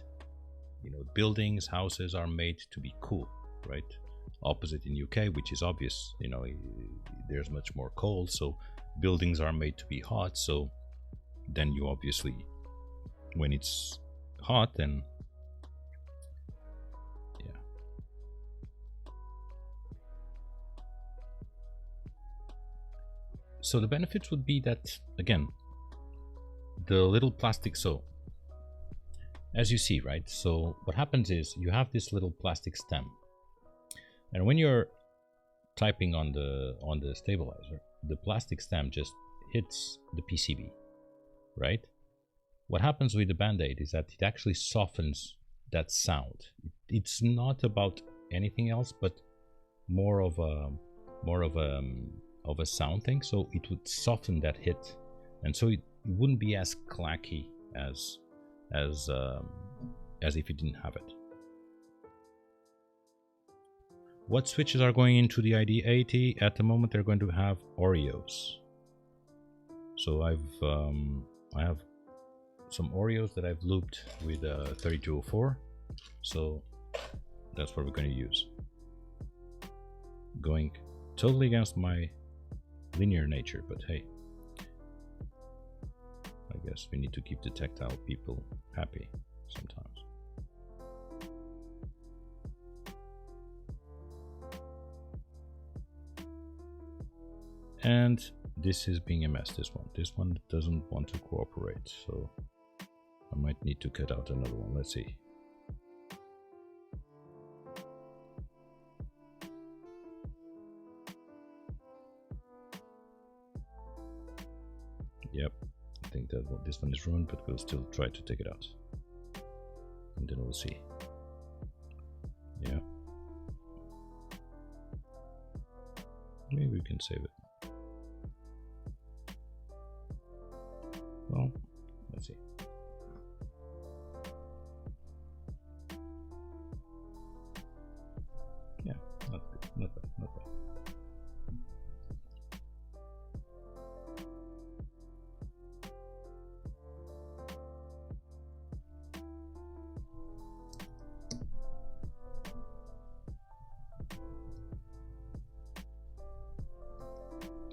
buildings, houses are made to be cool, right? Opposite in UK, which is obvious, there's much more cold, so buildings are made to be hot. So then you obviously, when it's hot, then yeah. So the benefits would be that, again, the little plastic, so as you see, right? So what happens is you have this little plastic stem, and when you're typing on the stabilizer, the plastic stem just hits the PCB, right? What happens with the Bandaid is that it actually softens that sound. It's not about anything else, but more of a sound thing. So it would soften that hit, and so it wouldn't be as clacky as if you didn't have it. What switches are going into the ID80? At the moment, they're going to have Oreos. So I have some Oreos that I've lubed with 3204. So that's what we're going to use. Going totally against my linear nature, but hey, I guess we need to keep the tactile people happy sometimes. And this is being a mess, this one doesn't want to cooperate, so I might need to cut out another one. Let's see. Yep, I think that this one is ruined, but we'll still try to take it out, and then we'll see. Yeah, maybe we can save it. Well, let's see. Yeah, not good, not bad, not bad.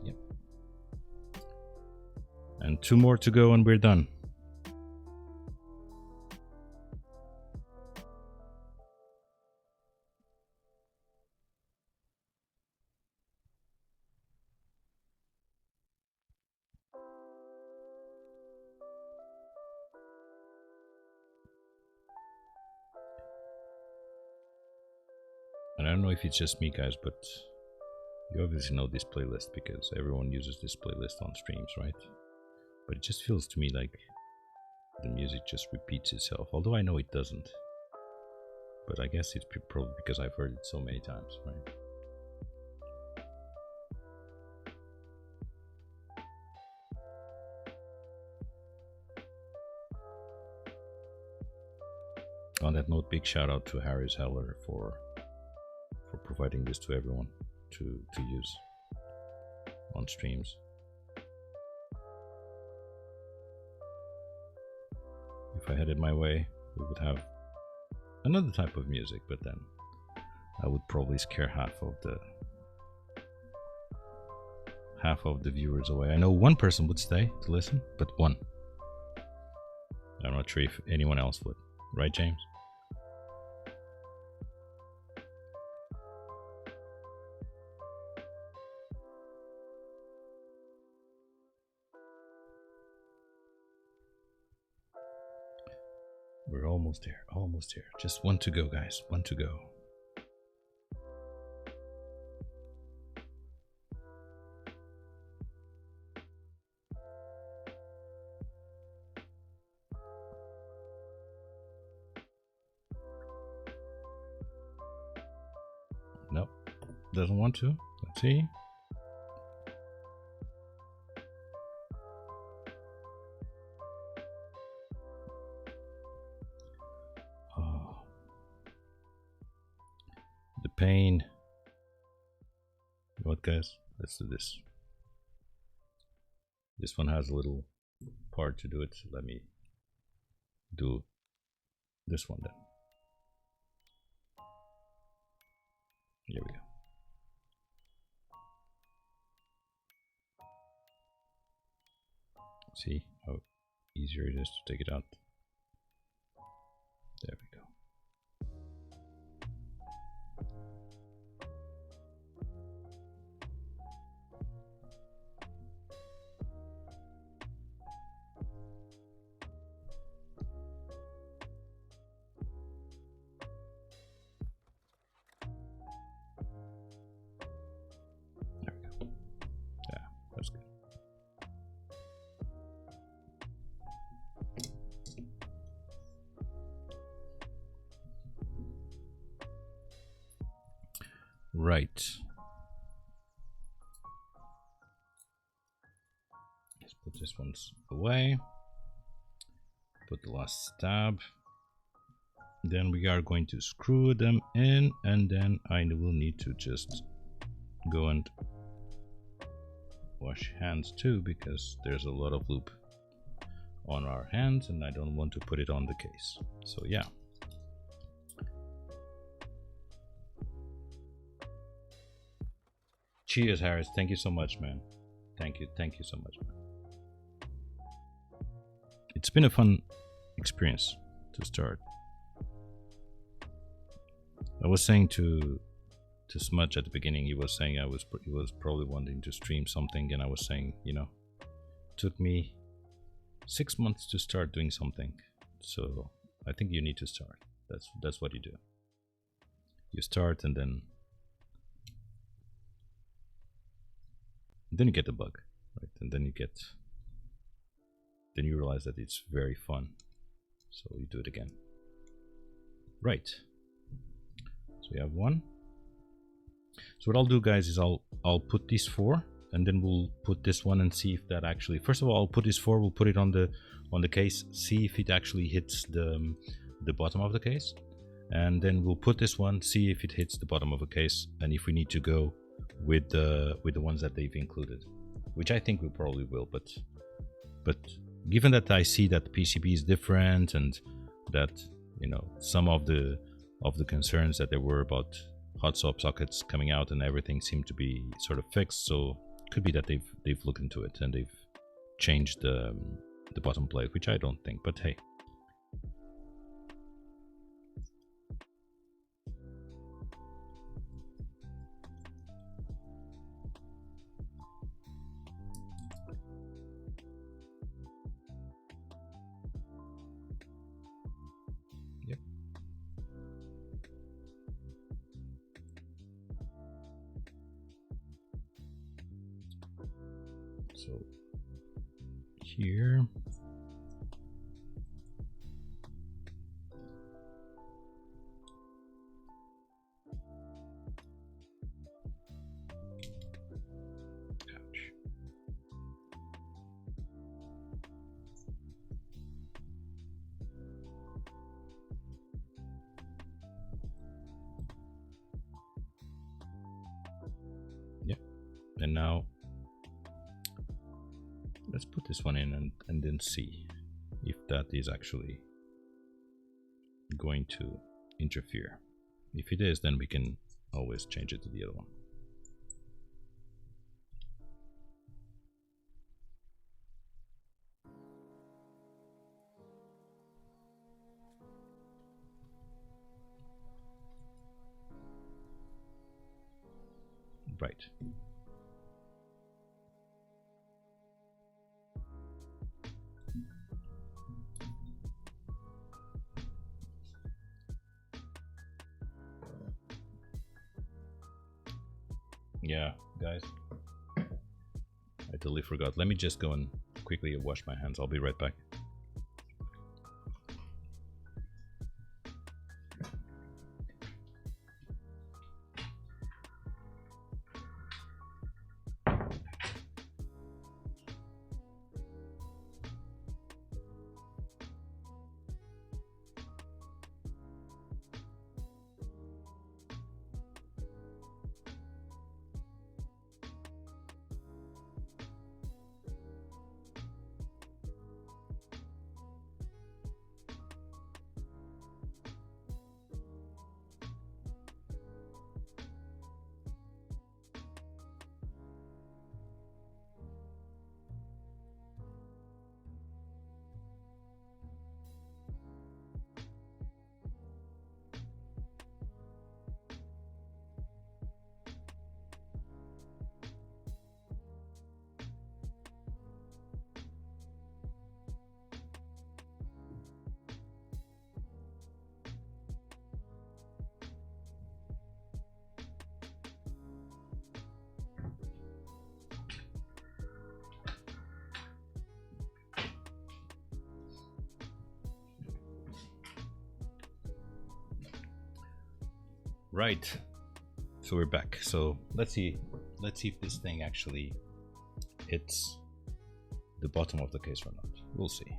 Yep. And 2 more to go and we're done. And I don't know if it's just me, guys, but you obviously know this playlist because everyone uses this playlist on streams, right? But it just feels to me like the music just repeats itself, although I know it doesn't. But I guess it's probably because I've heard it so many times, right? On that note, big shout out to Harris Heller for providing this to everyone to use on streams. If I had it my way, we would have another type of music, but then I would probably scare half of the viewers away. I know one person would stay to listen, but one. I'm not sure if anyone else would. Right, James? We're almost there, almost here. Just 1 to go, guys. 1 to go. Nope, doesn't want to. Let's see. Oh. The pain. You know what, guys? Let's do this. This one has a little part to do it, so let me do this one then. Here we go. See how easier it is to take it out. There we go. That's good. Right. Let's put this one away. Put the last stab. Then we are going to screw them in, and then I will need to just go and wash hands too, because there's a lot of lube on our hands and I don't want to put it on the case. So yeah. Cheers, Harris. Thank you so much, man. Thank you so much, man. It's been a fun experience to start. I was saying to Smudge at the beginning, he was saying he was probably wanting to stream something, and I was saying, you know, took me 6 months to start doing something. So I think you need to start. That's what you do. You start, and then you get the bug, right? And then you realize that it's very fun, so you do it again. Right. So we have one. So what I'll do, guys, is I'll put these 4, and then we'll put this one and see if that actually. First of all, I'll put this 4. We'll put it on the case, see if it actually hits the bottom of the case, and then we'll put this one, see if it hits the bottom of the case, and if we need to go with the ones that they've included, which I think we probably will. But given that I see that the PCB is different, and that, you know, some of the concerns that there were about hot swap sockets coming out and everything seemed to be sort of fixed, so it could be that they've looked into it and they've changed the bottom plate, which I don't think, but hey. So here, ouch. Yep, and now let's put this one in and then see if that is actually going to interfere. If it is, then we can always change it to the other one. Right. Yeah, guys, I totally forgot. Let me just go and quickly wash my hands. I'll be right back. Right, so we're back. So let's see if this thing actually hits the bottom of the case or not. We'll see.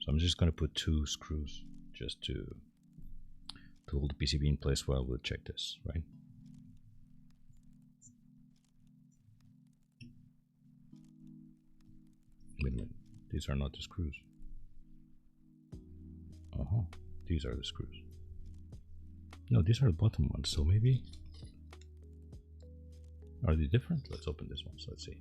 So I'm just going to put 2 screws just to hold the PCB in place while we'll check this, right? Wait a minute, these are not the screws. These are the screws. No, these are the bottom ones, so maybe Are they different? Let's open this one. So let's see.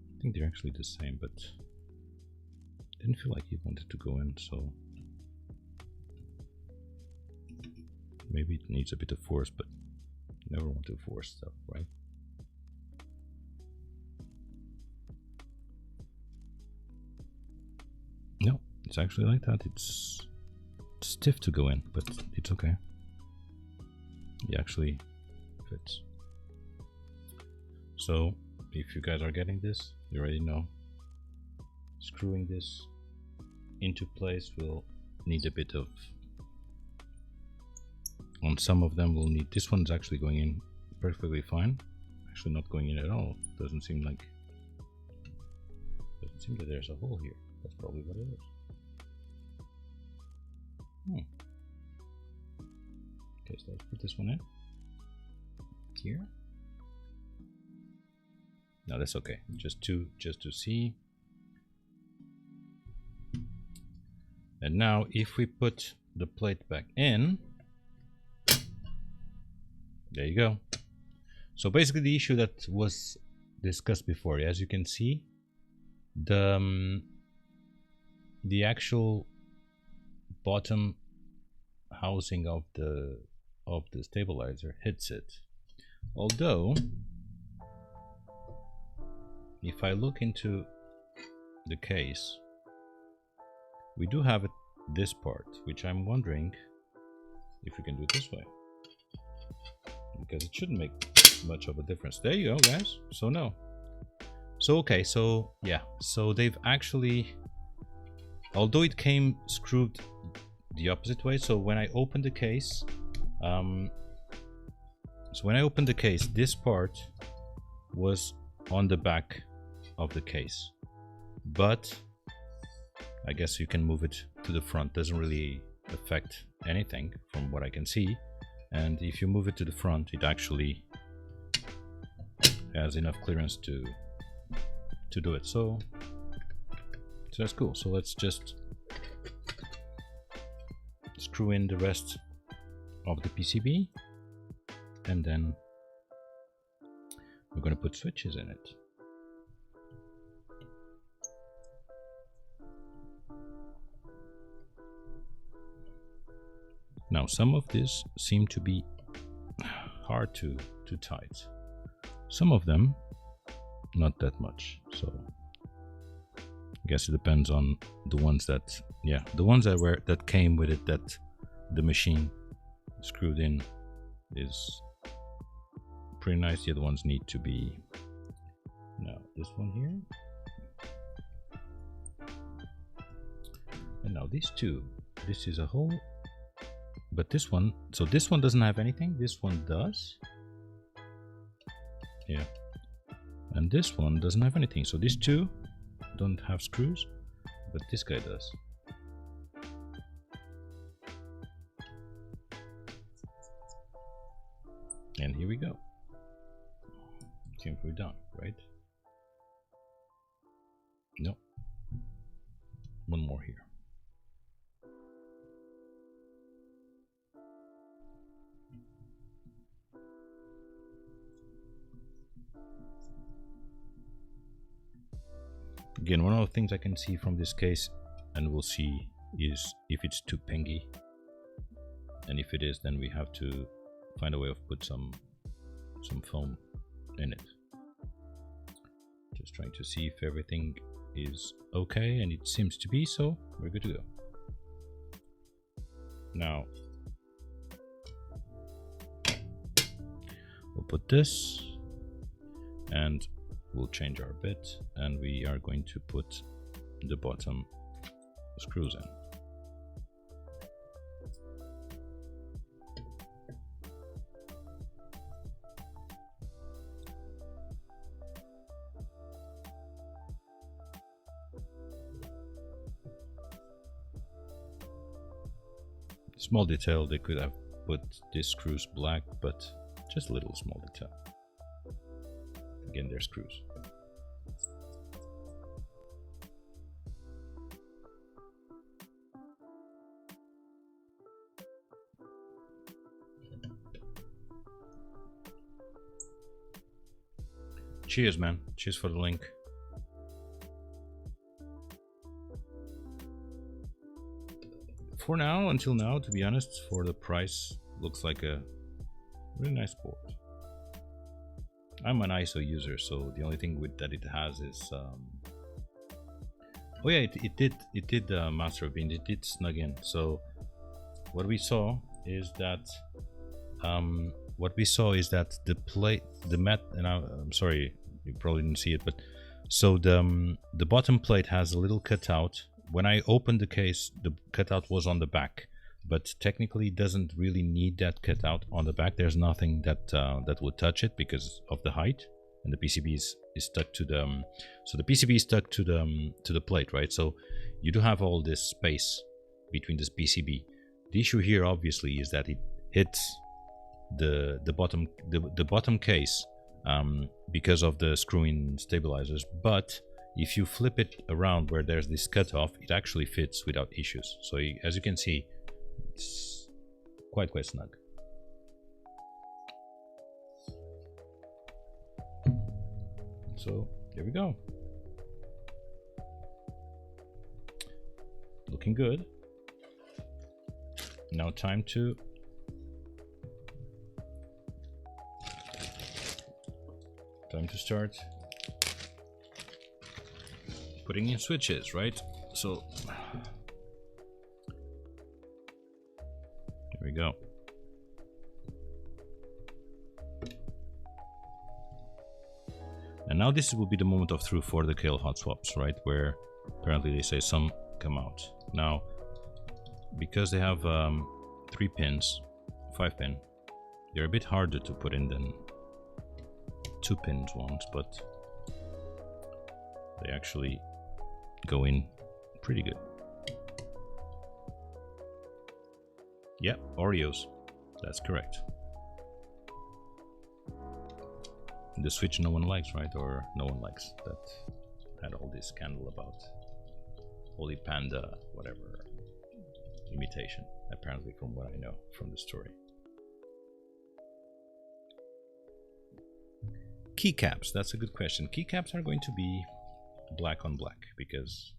I think they're actually the same, but didn't feel like he wanted to go in, so maybe it needs a bit of force, but you never want to force stuff, right? No, it's actually like that. It's stiff to go in, but it's okay. It actually fits. So if you guys are getting this, you already know screwing this into place will need a bit of, on some of them will need, this one's actually going in perfectly fine, actually not going in at all. Doesn't seem that there's a hole here. That's probably what it is. Okay, so let's put this one in here. No, that's okay. Just to see. And now, if we put the plate back in, there you go. So basically, the issue that was discussed before, as you can see, the actual bottom housing of the stabilizer hits it. Although, if I look into the case, we do have this part, which I'm wondering if we can do it this way, because it shouldn't make much of a difference. There you go, guys. So no. So okay, so yeah, so they've actually, although it came screwed the opposite way, so when I opened the case, this part was on the back of the case, but I guess you can move it to the front. Doesn't really affect anything from what I can see. And if you move it to the front, it actually has enough clearance to do it. So that's cool. So let's just screw in the rest of the PCB, and then we're going to put switches in it. Now, some of this seem to be hard to tight. Some of them, not that much. So I guess it depends on the ones that, yeah, the ones that came with it, that the machine screwed in, is pretty nice. The other ones need to be. Now this one here, and now these two. This is a whole. But this one, so this one doesn't have anything, this one does. Yeah. And this one doesn't have anything. So these two don't have screws, but this guy does. And here we go. Seems we're done, right? No. One more here. Again, one of the things I can see from this case, and we'll see, is if it's too pingy. And if it is, then we have to find a way of put some foam in it. Just trying to see if everything is okay, and it seems to be, so we're good to go. Now, we'll put this, and we'll change our bit, and we are going to put the bottom screws in. Small detail, they could have put these screws black, but just a little small detail. Again, they're screws. Cheers, man. Cheers for the link. For now, until now, to be honest, for the price, looks like a really nice board. I'm an ISO user, so the only thing with that it has is oh yeah, it did master bin, it did snug in. So what we saw is that the plate, the mat, and I'm sorry, you probably didn't see it, but so the bottom plate has a little cutout. When I opened the case, the cutout was on the back, but technically it doesn't really need that cutout on the back. There's nothing that that would touch it because of the height, and the PCB is stuck to the so the PCB is stuck to the plate, right? So you do have all this space between this PCB. The issue here obviously is that it hits the bottom case because of the screw-in stabilizers, but if you flip it around where there's this cutoff, it actually fits without issues. So as you can see, it's quite snug. So there we go. Looking good. Now time to start putting in switches, right? So there we go. And now this will be the moment of truth for the Kale hot swaps, right? Where apparently they say some come out. Now, because they have 3 pins, 5 pin, they're a bit harder to put in than 2 pins ones, but they actually go in pretty good. Yeah, Oreos, that's correct. The switch no one likes, right? Or no one likes, that had all this scandal about Holy Panda, whatever, imitation, apparently, from what I know from the story. Keycaps, that's a good question. Keycaps are going to be black on black because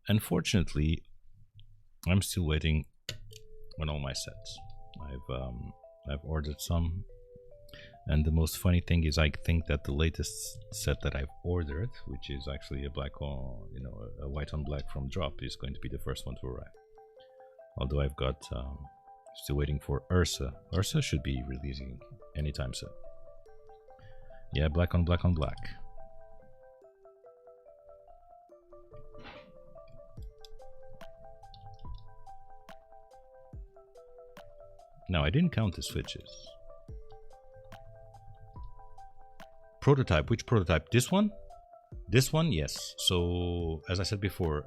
unfortunately I'm still waiting on all my sets. I've ordered some, and the most funny thing is I think that the latest set that I've ordered, which is actually a black on, a white on black from Drop, is going to be the first one to arrive. Although I've got still waiting for Ursa. Ursa should be releasing anytime soon. Yeah, black on black on black. Now, I didn't count the switches. Prototype, which prototype? This one? This one, yes. So, as I said before,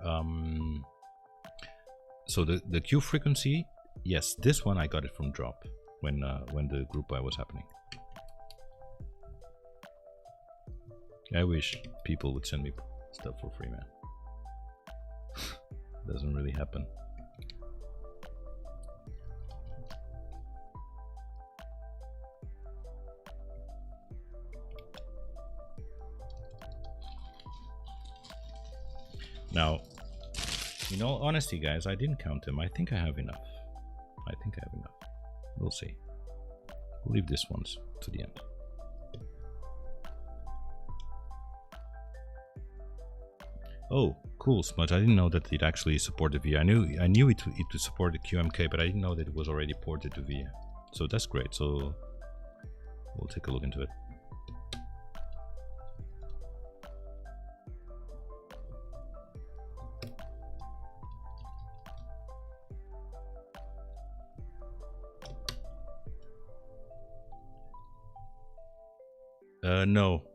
so the Q frequency, yes, this one I got it from Drop when the group buy was happening. I wish people would send me stuff for free, man. Doesn't really happen. Now, in all honesty, guys, I didn't count them. I think I have enough. We'll see. We'll leave this one to the end. Oh, cool, Smudge. I didn't know that it actually supported VIA. I knew it would support the QMK, but I didn't know that it was already ported to VIA. So that's great. So we'll take a look into it.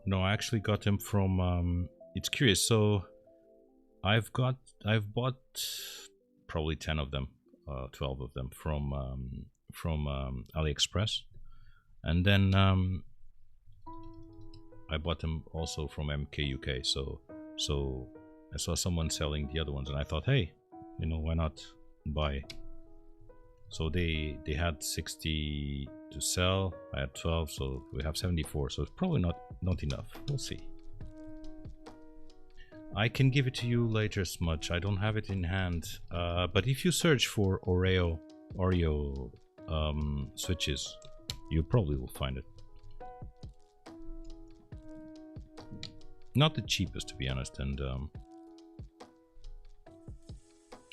No, I actually got them from. It's curious. So I've bought probably 10 of them, 12 of them from AliExpress, and then I bought them also from MK UK. So I saw someone selling the other ones, and I thought, hey, why not buy So they had 60 to sell. I had 12, so we have 74. So it's probably not enough. We'll see. I can give it to you later, Smudge. I don't have it in hand. But if you search for Oreo switches, you probably will find it. Not the cheapest, to be honest, and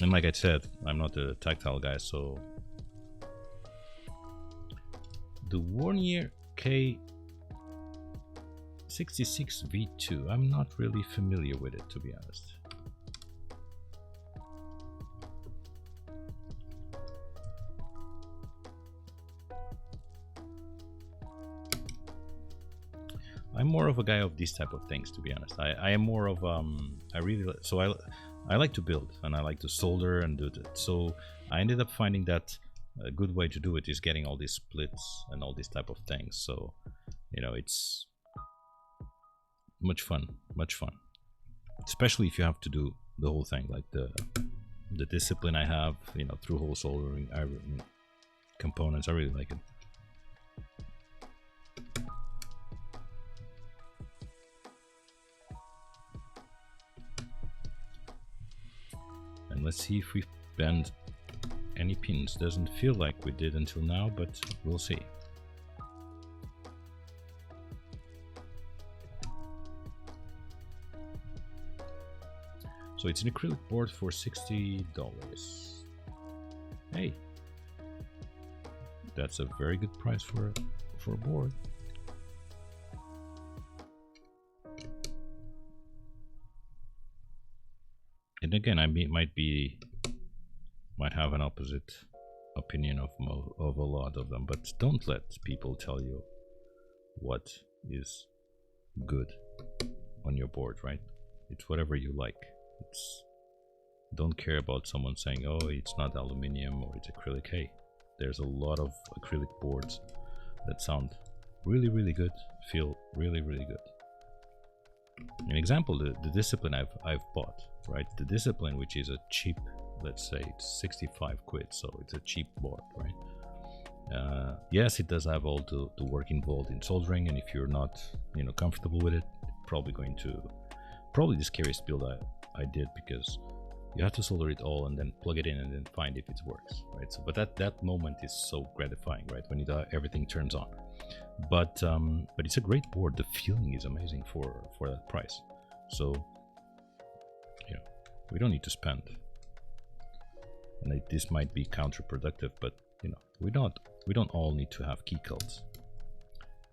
like I said, I'm not a tactile guy, so the Warnier K66 V2, I'm not really familiar with it, to be honest. I'm more of a guy of these type of things, to be honest. I am more of I like to build and I like to solder and do that. So I ended up finding that a good way to do it is getting all these splits and all these type of things. So, you know, it's much fun, especially if you have to do the whole thing, like the discipline I have, you know, through hole soldering components. I really like it. And let's see if we bend any pins. Doesn't feel like we did until now, but we'll see. So it's an acrylic board for $60. Hey, that's a very good price for a board. And again, I might have an opposite opinion of a lot of them, but don't let people tell you what is good on your board, right? It's whatever you like. Don't care about someone saying, oh, it's not aluminium or it's acrylic. Hey, there's a lot of acrylic boards that sound really, really good, feel really, really good. An example, the discipline I've bought, right? The discipline, which is a cheap, let's say it's 65 quid, so it's a cheap board, right? Yes, it does have all the work involved in soldering, and if you're not, you know, comfortable with it, probably the scariest build I did, because you have to solder it all and then plug it in and then find if it works, right? So, but that moment is so gratifying, right? When everything turns on. But it's a great board. The feeling is amazing for that price. So, you know, we don't need to spend. And this might be counterproductive, but you know, we don't all need to have key cults.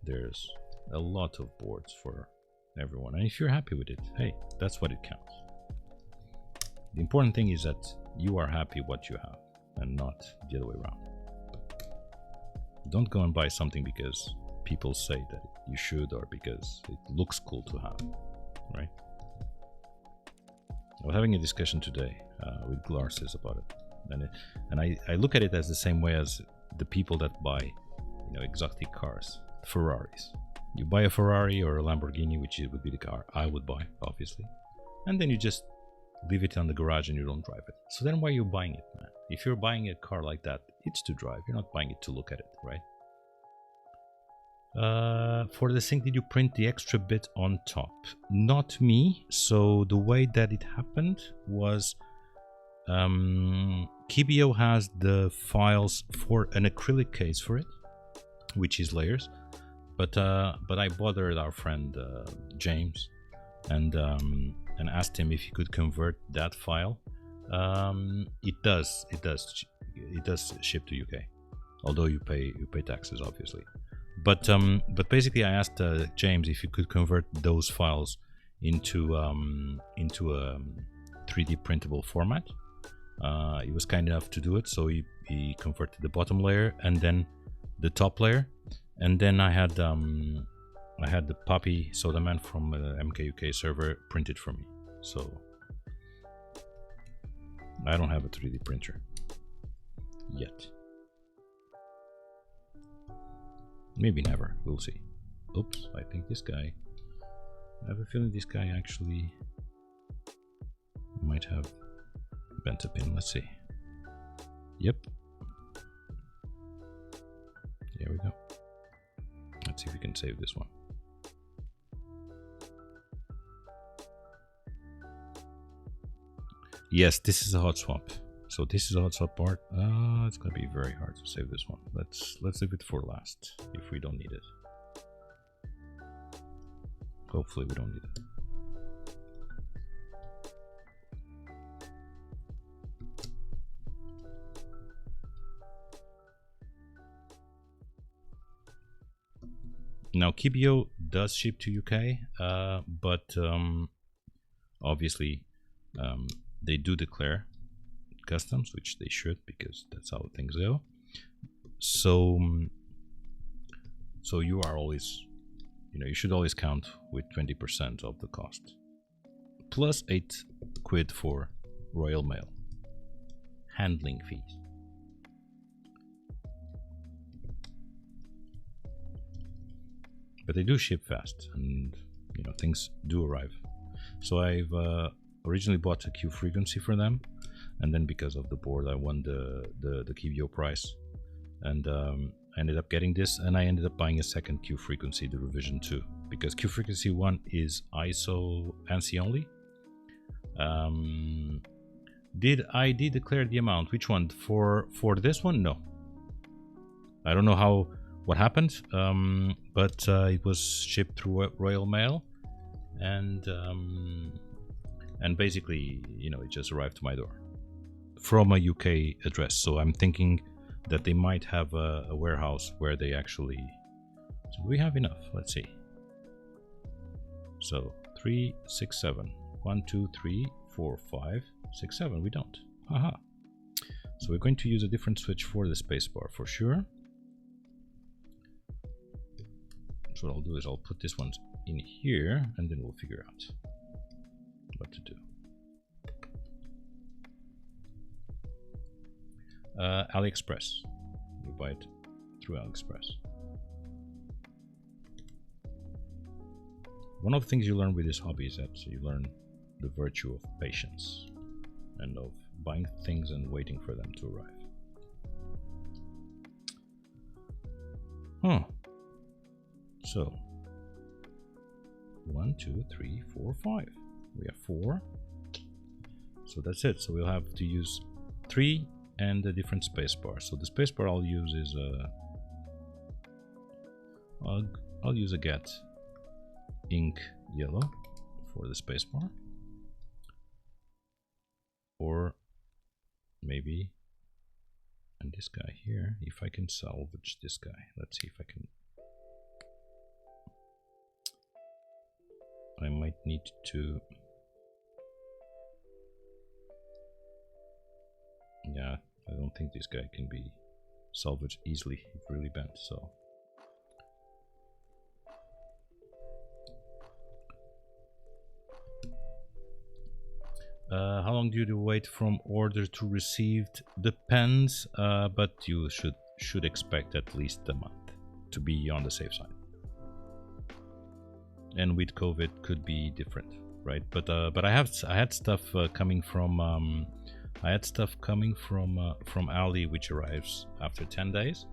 There's a lot of boards for everyone, and if you're happy with it, hey, that's what it counts. The important thing is that you are happy what you have, and not the other way around. Don't go and buy something because people say that you should, or because it looks cool to have, right? I was having a discussion today with Glarsis about it, and I look at it as the same way as the people that buy, you know, exotic cars, Ferraris. You buy a Ferrari or a Lamborghini, which would be the car I would buy, obviously, and then you just leave it on the garage and you don't drive it. So then why are you buying it, man? If you're buying a car like that, it's to drive. You're not buying it to look at it, right? For the sync, did you print the extra bit on top? Not me. So the way that it happened was Kibio has the files for an acrylic case for it, which is layers. But I bothered our friend James and asked him if he could convert that file. It does ship to UK, although you pay taxes, obviously. But basically, I asked James if he could convert those files into a 3D printable format. He was kind enough to do it, so he converted the bottom layer and then the top layer, and then I had the Poppy Soda Man from MKUK server printed for me. So I don't have a 3D printer yet. Maybe never. We'll see. Oops, I think this guy... I have a feeling this guy actually might have bent a pin. Let's see. Yep. save this one. Yes, this is a hot swap. So this is a hot swap part. It's gonna be very hard to save this one. Let's leave it for last if we don't need it. Hopefully we don't need it. Now Kibio does ship to UK, but obviously they do declare customs, which they should, because that's how things go. So you are always, you should always count with 20% of the cost, plus 8 quid for Royal Mail handling fees. But they do ship fast, and things do arrive. So I've originally bought a Q frequency for them, and then because of the board I won the Kibio prize, and I ended up getting this, and I ended up buying a second Q frequency, the revision 2, because Q frequency 1 is ISO ANSI only. Did ID declare the amount? Which one? For this one? No. I don't know what happened, but it was shipped through Royal Mail, and basically, it just arrived to my door from a UK address. So I'm thinking that they might have a warehouse where they actually. So we have enough. Let's see. So 3, 6, 7. 1, 2, 3, 4, 5, 6, 7. We don't. Haha. So we're going to use a different switch for the spacebar for sure. So what I'll do is I'll put this one in here, and then we'll figure out what to do. AliExpress. You buy it through AliExpress. One of the things you learn with this hobby is that you learn the virtue of patience and of buying things and waiting for them to arrive. So 1, 2, 3, 4, 5. We have 4. So that's it. So we'll have to use 3 and a different spacebar. So the spacebar I'll use is I'll use a Get Ink Yellow for the spacebar, or maybe, and this guy here, if I can salvage this guy. Let's see if I can. I might need to. Yeah, I don't think this guy can be salvaged easily. It's really bent, so. How long do you wait from order to received? Depends, but you should expect at least a month to be on the safe side. And with COVID, could be different, right? But I had stuff coming from Ali, which arrives after 10 days,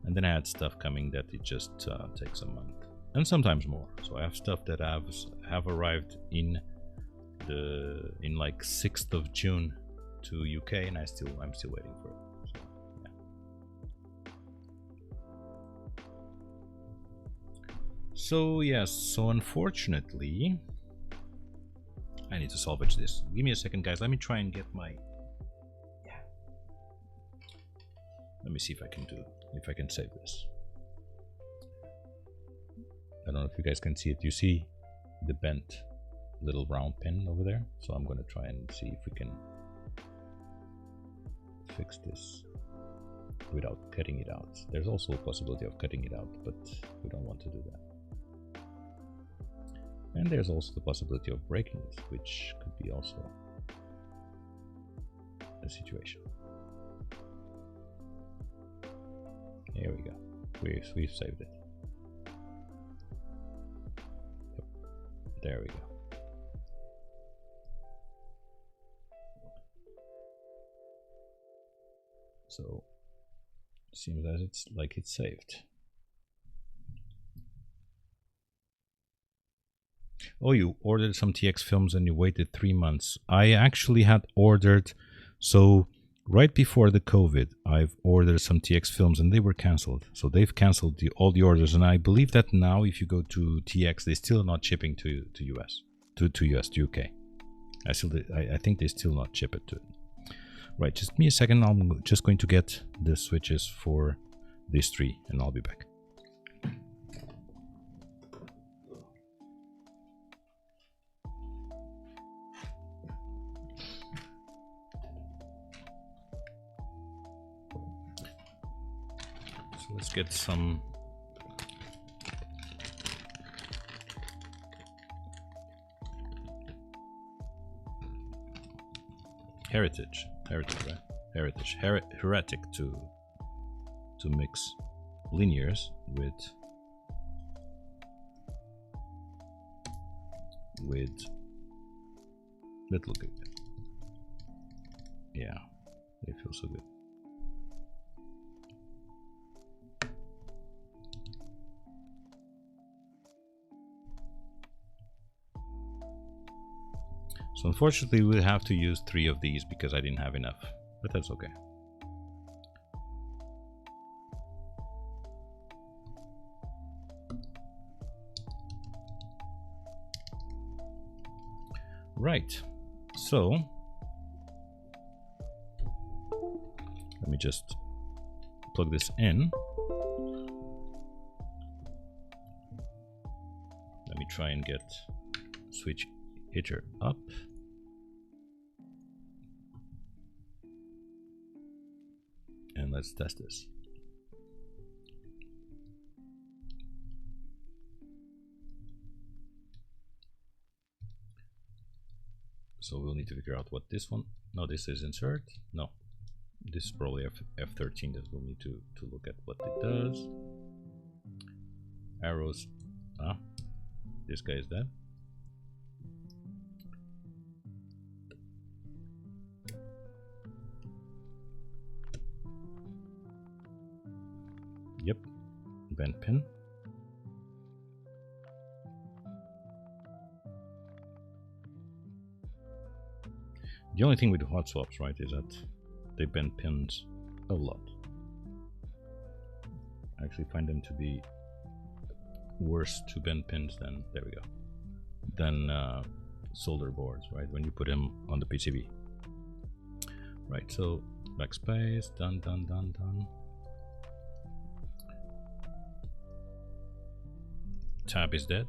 and then I had stuff coming that it just takes a month, and sometimes more. So I have stuff that have arrived in like 6th of June to UK, and I'm still waiting for it. So, yeah. So yes, so unfortunately I need to salvage this. Give me a second, guys. Let me try and get my let me see if I can save this. I don't know if you guys can see it. You see the bent little round pin over there, so I'm going to try and see if we can fix this without cutting it out. There's also a possibility of cutting it out, but we don't want to do that. And there's also the possibility of breaking it, which could be also a situation. Here we go. We've saved it. Yep. There we go. So it seems as it's saved. Oh, you ordered some TX films and you waited 3 months. I actually had ordered, so right before the COVID, I've ordered some TX films and they were cancelled. So they've cancelled all the orders, and I believe that now if you go to TX, they're still not shipping to US, to UK. I think they still not ship it to it. Right, just give me a second. I'm just going to get the switches for these 3 and I'll be back. So let's get some heritage, right? Heretic to mix linears with that look good. Yeah, they feel so good. So unfortunately we'll have to use 3 of these because I didn't have enough, but that's okay. Right, so let me just plug this in. Let me try and get switch hitter up. And let's test this. So we'll need to figure out what this one. No, this is insert. No, this is probably F13 that we'll need to look at what it does. Arrows. Ah, this guy is dead. Yep, bent pin. The only thing with hot swaps, right, is that they bend pins a lot. I actually find them to be worse to bend pins than, there we go, than solder boards, right, when you put them on the PCB. Right, so backspace, done. Tab is dead.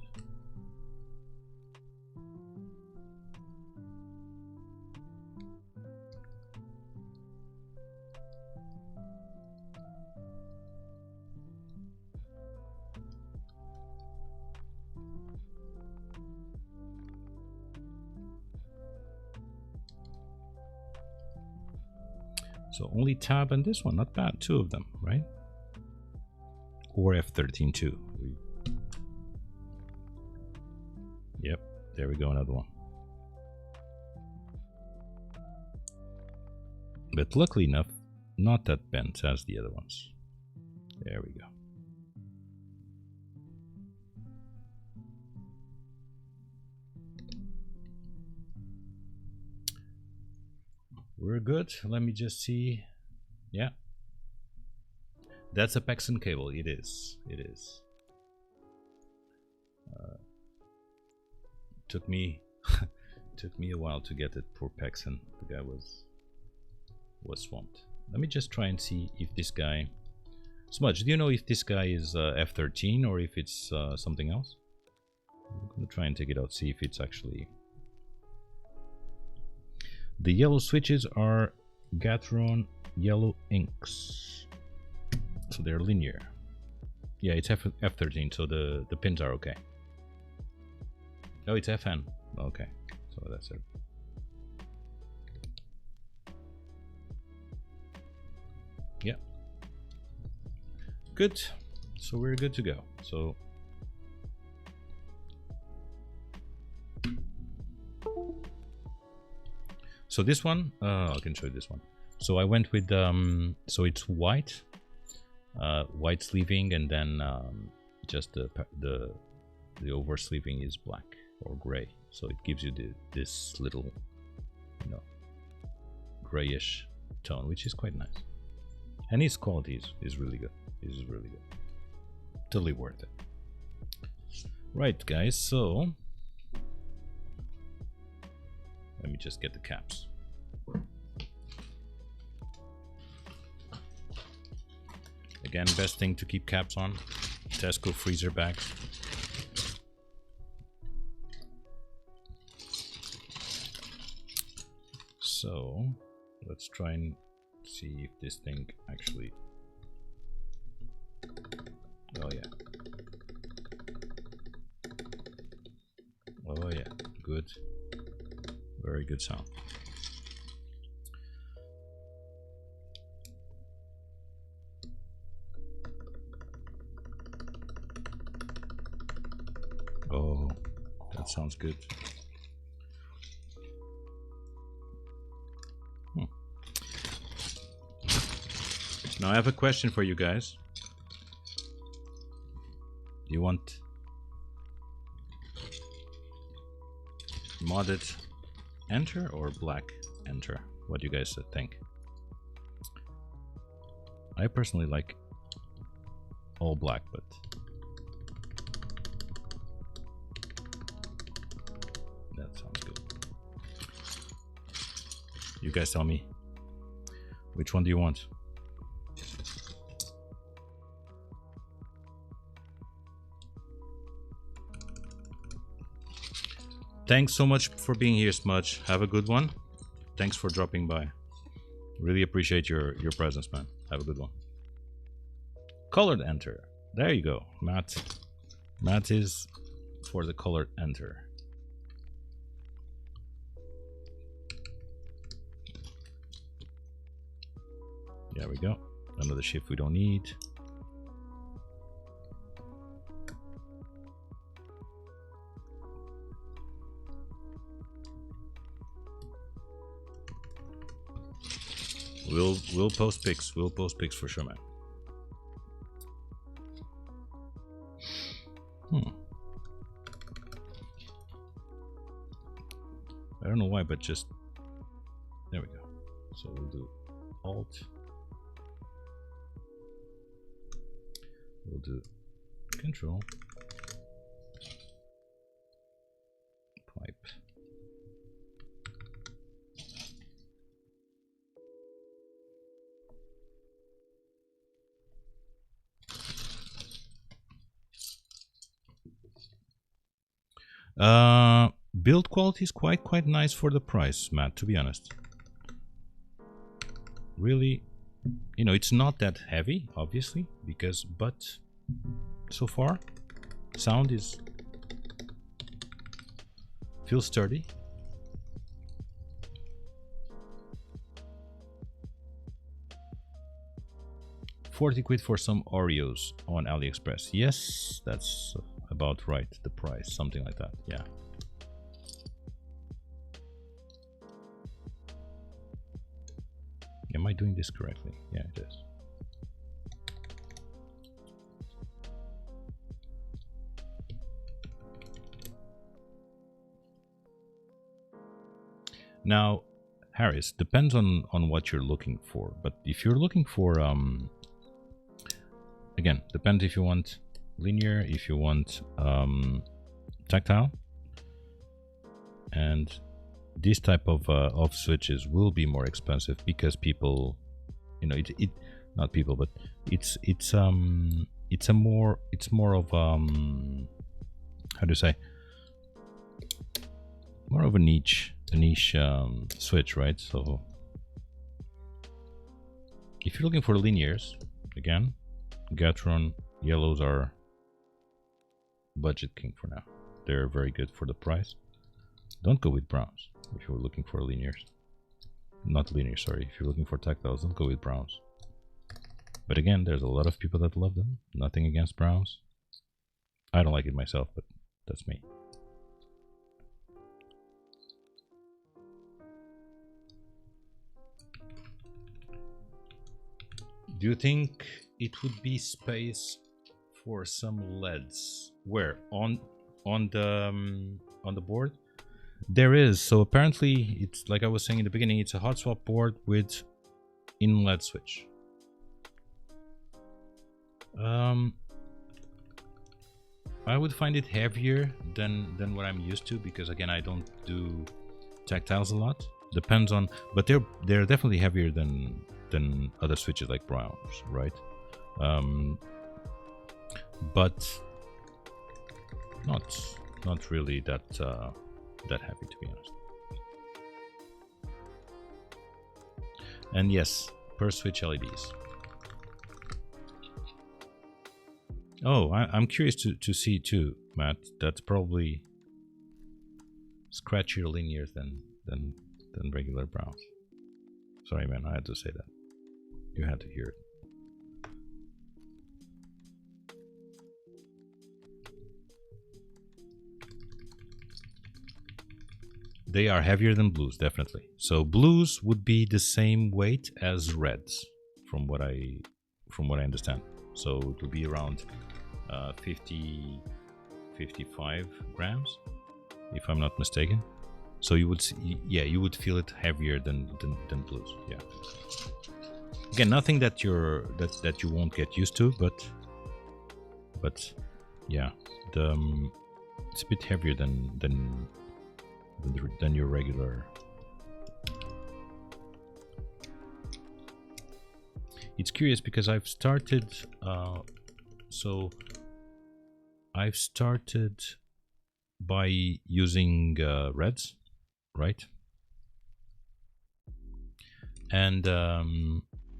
So only tab and this one, not bad, 2 of them, right? Or F13 too. Yep, there we go, another one. But luckily enough, not that bent as the other ones. There we go. We're good. Let me just see. Yeah. That's a Paxson cable. It is. It is. Took me a while to get it. Poor Paxson. The guy was swamped. Let me just try and see if this guy. Smudge, do you know if this guy is F13 or if it's something else? I'm gonna try and take it out, see if it's actually. The yellow switches are Gatron yellow inks, so they're linear. Yeah, it's F13, so the pins are okay. Oh, it's FN. Okay, so that's it. Yeah. Good. So we're good to go. So this one, I can show you this one. So I went with, so it's white, white sleeving, and then just the over sleeving is black. or gray, so it gives you this little, you know, grayish tone, which is quite nice. And its quality is really good. Is really good. Totally worth it. Right, guys. So let me just get the caps. Again, best thing to keep caps on. Tesco freezer bags. So let's try and see if this thing actually. Oh yeah. Oh yeah. Good. Very good sound. Oh, that sounds good. Now I have a question for you guys. Do you want modded enter or black enter? What do you guys think? I personally like all black, but that sounds good. You guys tell me, which one do you want? Thanks so much for being here, Smudge. Have a good one. Thanks for dropping by. Really appreciate your presence, man. Have a good one. Colored enter. There you go, Matt. Matt is for the colored enter. There we go. Another shift we don't need. We'll post pics. We'll post pics for sure, man. I don't know why, but just there we go. So we'll do Alt. We'll do Control. Pipe. Build quality is quite nice for the price, Matt, to be honest. Really, you know, it's not that heavy, obviously, but so far sound feels sturdy. £40 for some Oreos on AliExpress. Yes, that's about right, the price, something like that. Yeah. Am I doing this correctly? Yeah, it is. Now, Harris, depends on what you're looking for, but if you're looking for again, depends if you want linear, if you want tactile, and this type of switches will be more expensive because people, you know, not people, but it's more of how do you say, more of a niche switch, right? So if you're looking for linears, again, Gatron yellows are budget king for now. They're very good for the price. Don't go with browns if you're looking for linears. Not linear, sorry. If you're looking for tactiles, don't go with browns. But again, there's a lot of people that love them. Nothing against browns. I don't like it myself, but that's me. Do you think it would be space for some LEDs? Where on on the board? There is. So apparently, it's like I was saying in the beginning, it's a hot swap board with inlet switch. I would find it heavier than what I'm used to, because again, I don't do tactiles a lot. Depends on, but they're definitely heavier than other switches like Browns, right? But not really that heavy, to be honest. And yes, per switch LEDs. Oh, I'm curious to see too, Matt. That's probably scratchier linear than regular Browns. Sorry, man, I had to say that. You had to hear it. They are heavier than blues, definitely. So blues would be the same weight as reds, from what I understand. So it would be around 50, 55 grams, if I'm not mistaken. So you would see, yeah, you would feel it heavier than blues. Yeah. Again, nothing that you won't get used to, but yeah, it's a bit heavier than your regular. It's curious because I've started I've started by using reds, right? And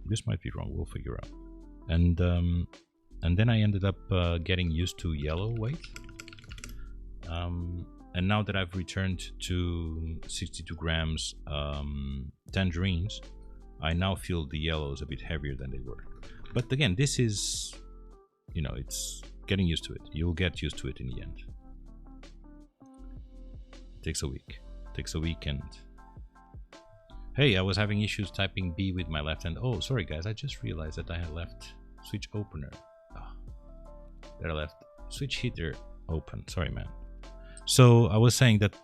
this might be wrong, we'll figure out. And then I ended up getting used to yellow weight. And now that I've returned to 62 grams tangerines, I now feel the yellows a bit heavier than they were. But again, this is, you know, it's getting used to it. You'll get used to it in the end. It takes a week. It takes a week. And hey, I was having issues typing B with my left hand. Oh, sorry guys, I just realized that I had left switch opener. That I left switch heater open. Sorry, man. So I was saying that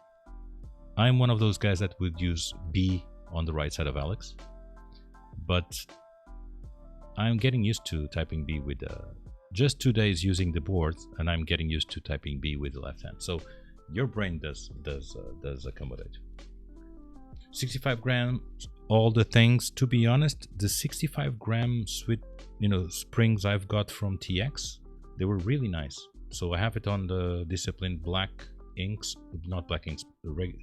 I'm one of those guys that would use B on the right side of Alex, but I'm getting used to typing B with just 2 days using the board, and I'm getting used to typing B with the left hand. So your brain does accommodate. 65 grams, all the things. To be honest, the 65 gram springs I've got from TX, they were really nice. So I have it on the Discipline black inks, not black inks,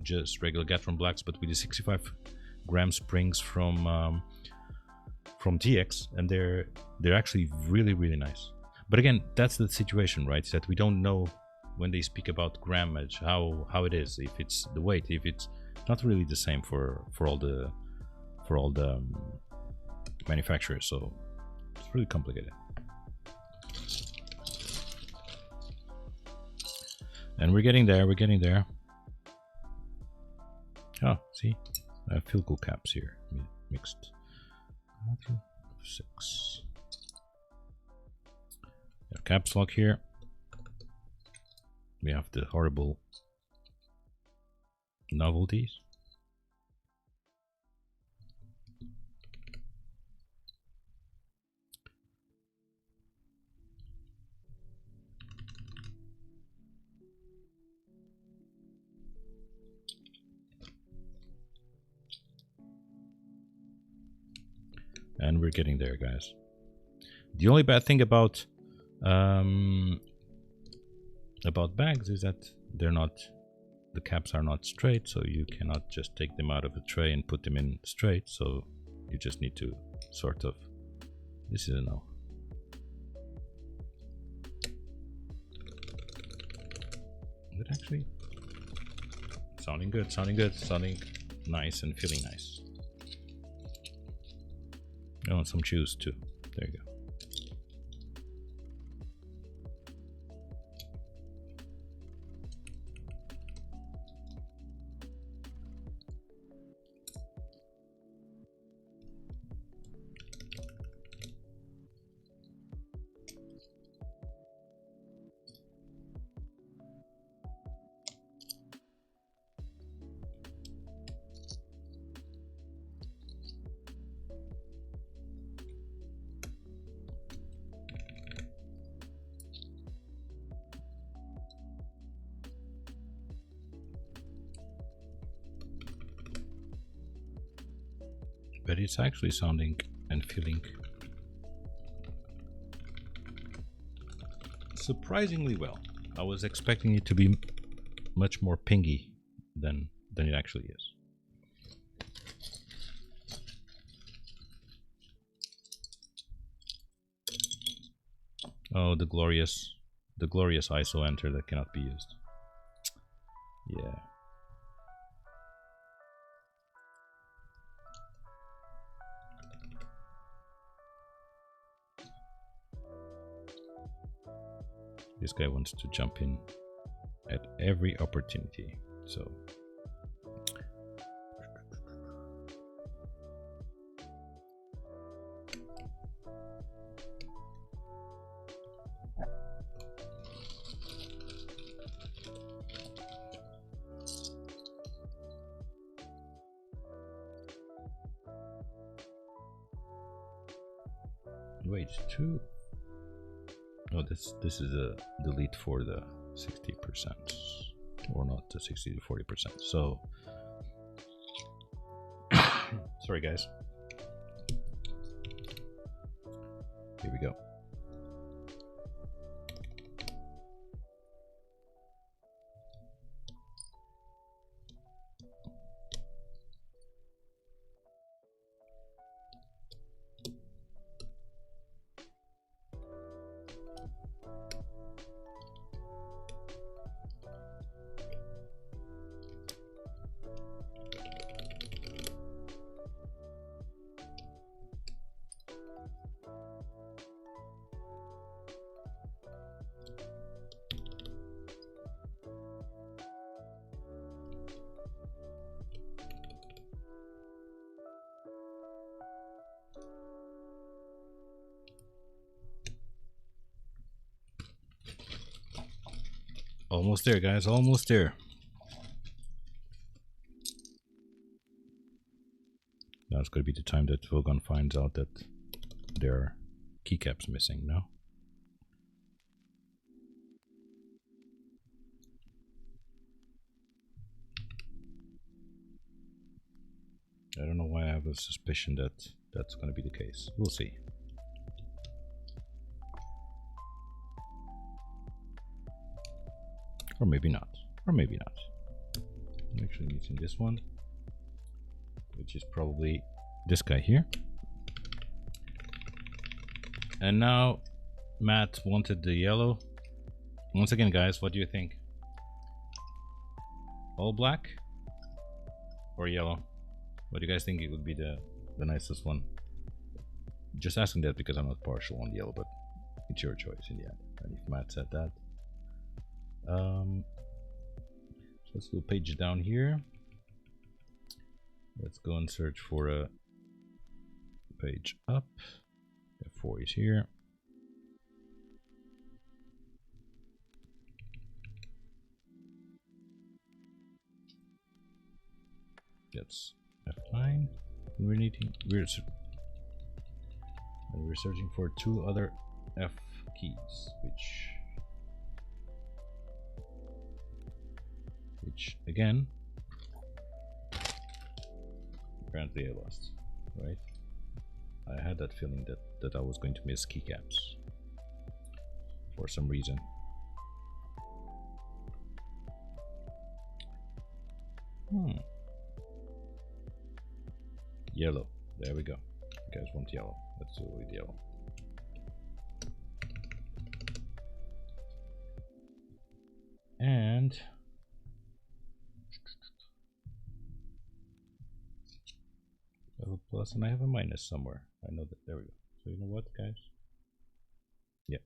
just regular Gatron blacks, but with the 65 gram springs from TX, and they're actually really nice. But again, that's the situation, right? Is that we don't know when they speak about grammage how it is, if it's the weight, if it's not really the same for all the manufacturers. So it's really complicated. And we're getting there. Oh, see, I have field goal caps here, mixed. 6. Caps lock here. We have the horrible novelties. And we're getting there, guys. The only bad thing about bags is that the caps are not straight, so you cannot just take them out of the tray and put them in straight. So you just need to sort of. This is a no. Is it actually sounding good? Sounding nice and feeling nice. I want some shoes too. There you go. but it's actually sounding and feeling surprisingly well. I was expecting it to be much more pingy than it actually is. Oh, the glorious ISO enter that cannot be used. Yeah. This guy wants to jump in at every opportunity, so wait, two. Oh, this is a delete for the 60%, or not the 60 to 40%. So, sorry guys. Here we go. Almost there, guys. Almost there. Now it's going to be the time that Vogon finds out that there are keycaps missing now. I don't know why I have a suspicion that that's going to be the case. We'll see. Or maybe not. Or maybe not. I'm actually missing this one, which is probably this guy here. And now Matt wanted the yellow. Once again, guys, what do you think? All black or yellow? What do you guys think it would be the nicest one? Just asking that because I'm not partial on yellow, but it's your choice in the end. And if Matt said that. So let's do a page down here. Let's go and search for a page up. F4 is here. That's F9. We're searching for two other F keys, which again, apparently I lost, right? I had that feeling that I was going to miss keycaps for some reason. Yellow, there we go. You guys want yellow, let's do it with yellow. And I have a plus and I have a minus somewhere. I know that. There we go. So you know what, guys? Yeah.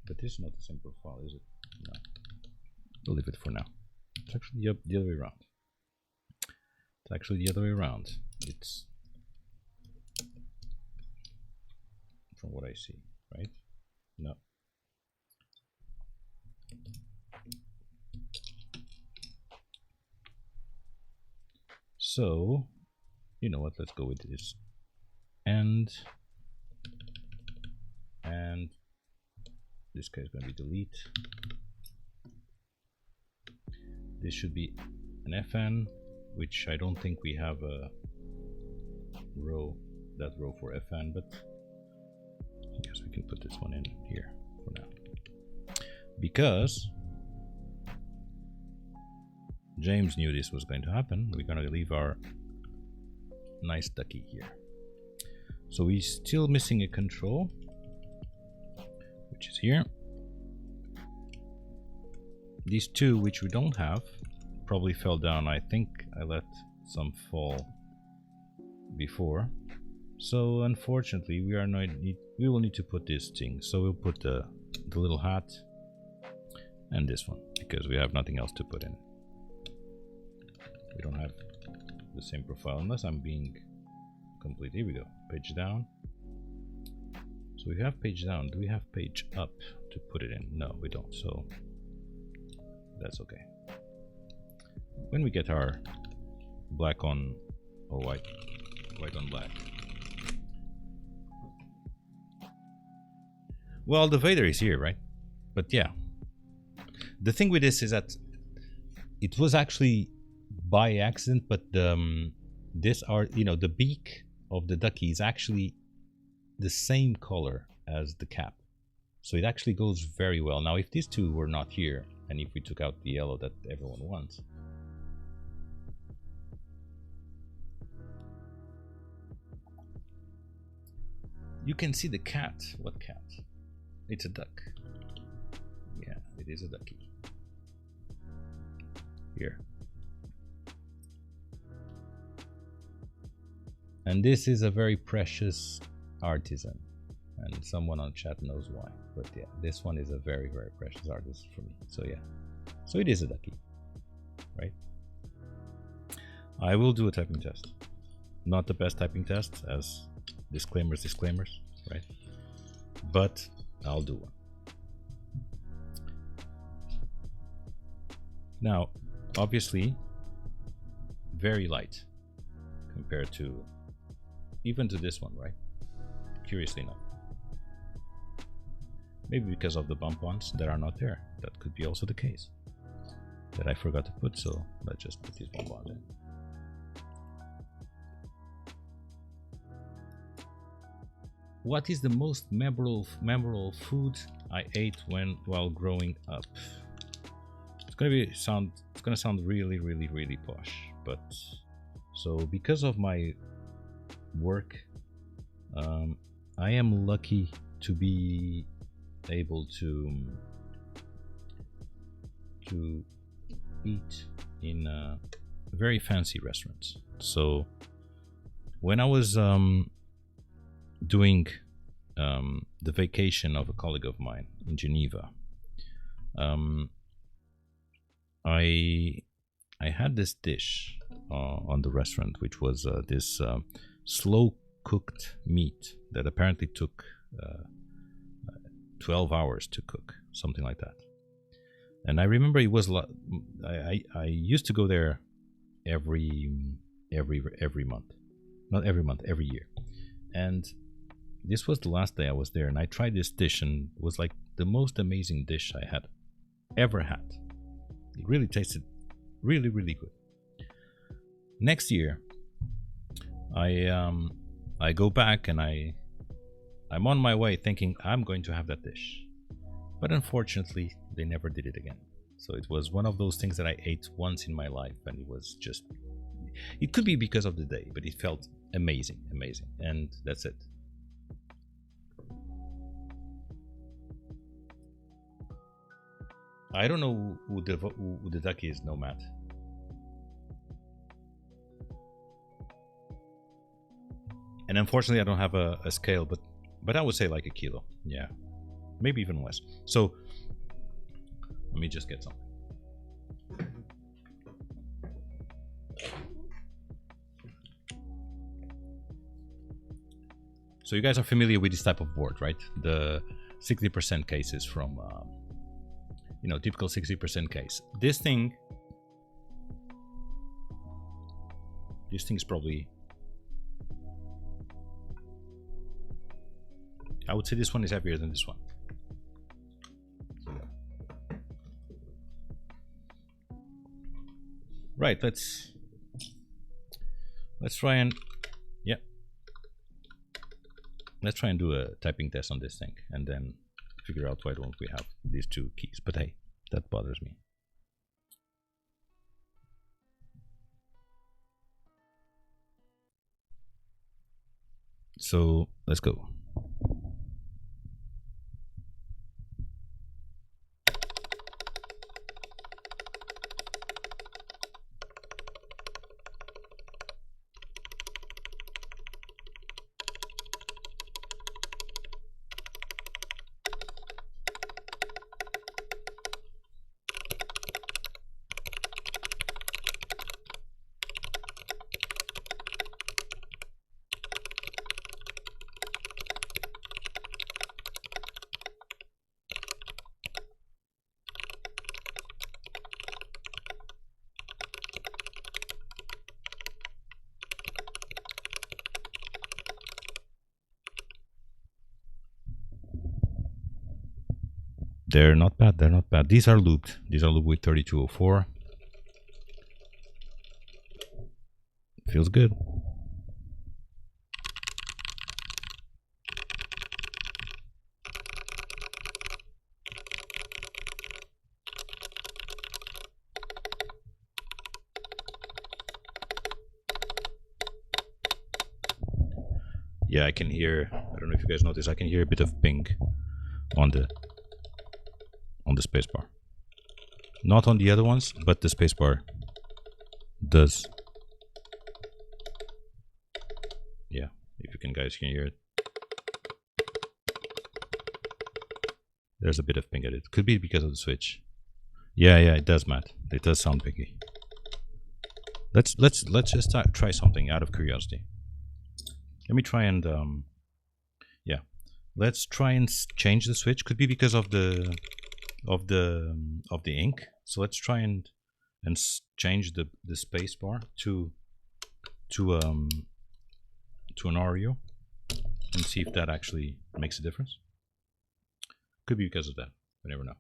But this is not a simple file, is it? No. We'll leave it for now. It's actually the other way around. It's actually the other way around. It's from what I see, right? No. So, you know what, let's go with this. And this guy's going to be delete. This should be an FN, which I don't think we have a row, that row for FN, but I guess we can put this one in here for now. Because James knew this was going to happen, we're going to leave our nice ducky here. So we're still missing a control, which is here. These two, which we don't have, probably fell down. I think I let some fall before. So unfortunately, we will need to put this thing. So we'll put the little hat and this one, because we have nothing else to put in. We don't have the same profile, unless I'm being complete. Here we go. Page down. So we have page down. Do we have page up to put it in? No, we don't. So that's okay. When we get our black on, or white on black. Well, the Vader is here, right? But yeah, the thing with this is that it was actually by accident, but this art, you know, the beak of the ducky is actually the same color as the cap, so it actually goes very well. Now, if these two were not here, and if we took out the yellow that everyone wants, you can see the cat. What cat? It's a duck. Yeah, it is a ducky. Here. And this is a very precious artisan, and someone on chat knows why. But yeah, this one is a very, very precious artisan for me. So yeah, so it is a ducky, right? I will do a typing test. Not the best typing test, as disclaimers, right? But I'll do one. Now, obviously, very light compared to even to this one, right? Curiously enough. Maybe because of the bump ones that are not there. That could be also the case. That I forgot to put, so let's just put these bump ones in. What is the most memorable food I ate while growing up? It's gonna sound really, really, really posh, but so because of my work, I am lucky to be able to eat in very fancy restaurants. So when I was doing the vacation of a colleague of mine in Geneva, I had this dish on the restaurant, which was this slow cooked meat that apparently took 12 hours to cook, something like that. And I remember it was I used to go there every month, not every month, every year. And this was the last day I was there, and I tried this dish, and it was like the most amazing dish I had ever had. It really tasted really, really good. Next year, I go back, and I'm on my way thinking I'm going to have that dish. But unfortunately, they never did it again. So it was one of those things that I ate once in my life, and it was just, it could be because of the day, but it felt amazing, and that's it. I don't know who the ducky is, Nomad. And unfortunately, I don't have a scale, but I would say like a kilo. Yeah, maybe even less. So let me just get some. So you guys are familiar with this type of board, right? The 60% cases from, typical 60% case. This thing is probably, I would say this one is heavier than this one. Right, let's try and let's try and do a typing test on this thing and then figure out why don't we have these two keys. But hey, that bothers me. So let's go. They're not bad, they're not bad. These are lubed. These are lubed with 3204. Feels good. Yeah, I can hear, I don't know if you guys notice, I can hear a bit of ping on the spacebar. Not on the other ones, but the spacebar does. Yeah, if you guys can hear it. There's a bit of ping at it. Could be because of the switch. Yeah, it does, Matt. It does sound pingy. Let's just try something out of curiosity. Let me try and yeah. Let's try and change the switch. Could be because of the ink. So let's try and change the space bar to an Oreo and see if that actually makes a difference. Could be because of that. We never know.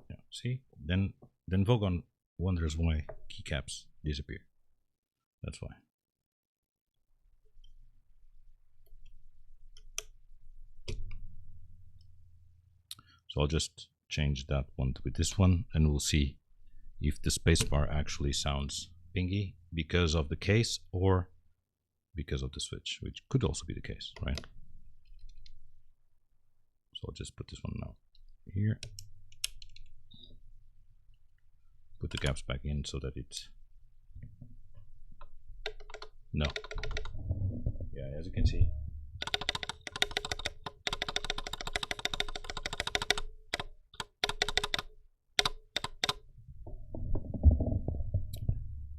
Yeah, see? Then Vogon wonders why keycaps disappear. That's why. So I'll just change that one with this one, and we'll see if the spacebar actually sounds pingy because of the case or because of the switch, which could also be the case, right? So I'll just put this one now here. Put the gaps back in so that it's no. Yeah, as you can see.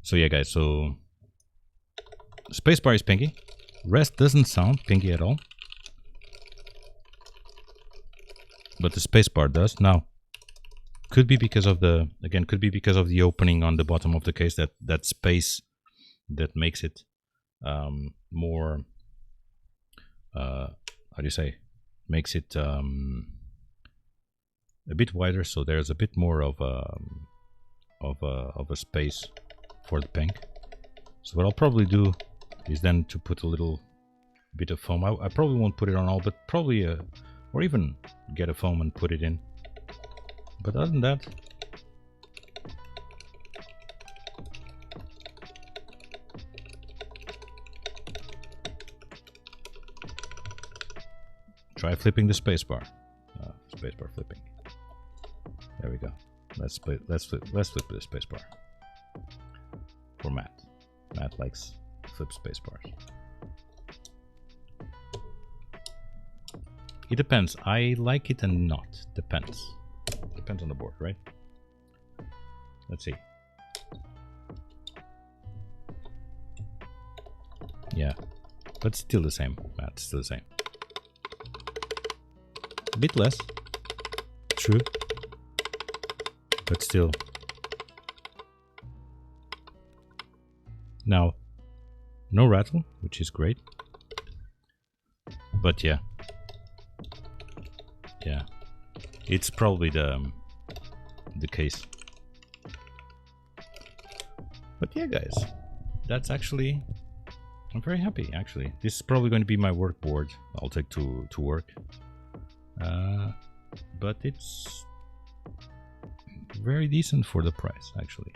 So yeah, guys, so spacebar is pingy. Rest doesn't sound pingy at all. But the spacebar does. Now, could be because of the, again, could be because of the opening on the bottom of the case, that space that makes it more, how do you say, makes it a bit wider, so there's a bit more of a space for the pink. So what I'll probably do is then to put a little bit of foam. I probably won't put it on all, but probably or even get a foam and put it in. But other than that, try flipping the spacebar. Spacebar flipping. There we go. Let's flip the spacebar. For Matt. Matt likes flip spacebars. It depends. I like it and not. Depends. Depends on the board, right? Let's see. Yeah, but still the same, Matt. Still the same. A bit less. True. But still. Now, no rattle, which is great. But yeah. Yeah. It's probably the the case. But yeah, guys, that's actually, I'm very happy actually. This is probably going to be my work board. I'll take to work. But it's very decent for the price actually.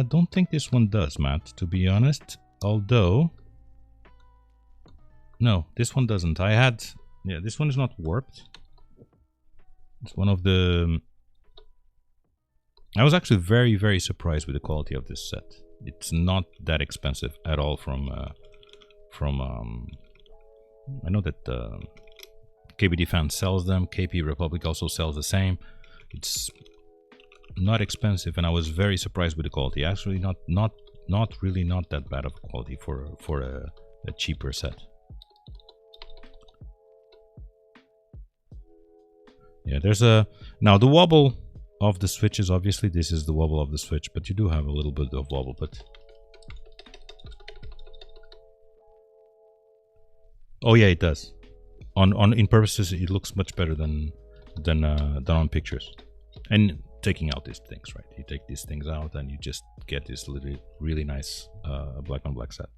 Don't think this one does, Matt, to be honest. Although, no, this one doesn't. I had, yeah, this one is not warped. It's one of the, I was actually very, very surprised with the quality of this set. It's not that expensive at all from I know that KB Defense sells them. KP Republic also sells the same. It's not expensive, and I was very surprised with the quality. Actually, not really not that bad of quality for a cheaper set. Yeah, there's a, now the wobble of the switches, obviously this is the wobble of the switch, but you do have a little bit of wobble. But oh yeah, it does. On in purposes, it looks much better than on pictures. And taking out these things, right? You take these things out and you just get this really nice black on black set.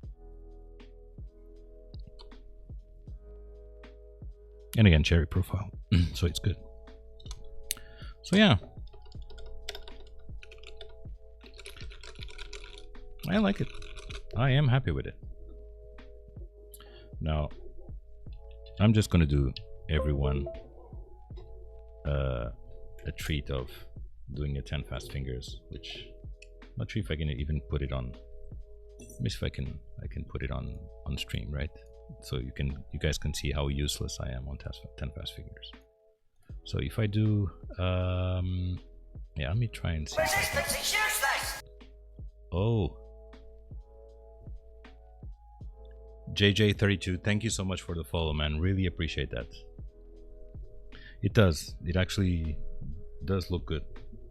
And again, cherry profile, so it's good. So yeah, I like it. I am happy with it. Now, I'm just gonna do everyone a treat of doing a 10 fast fingers, which I'm not sure if I can even put it on. Let me see if I can put it on stream, right? So you guys can see how useless I am on 10 fast fingers. So if I do, yeah, let me try and see. Resistance is useless! Oh. JJ32, thank you so much for the follow, man. Really appreciate that. It does. It actually does look good.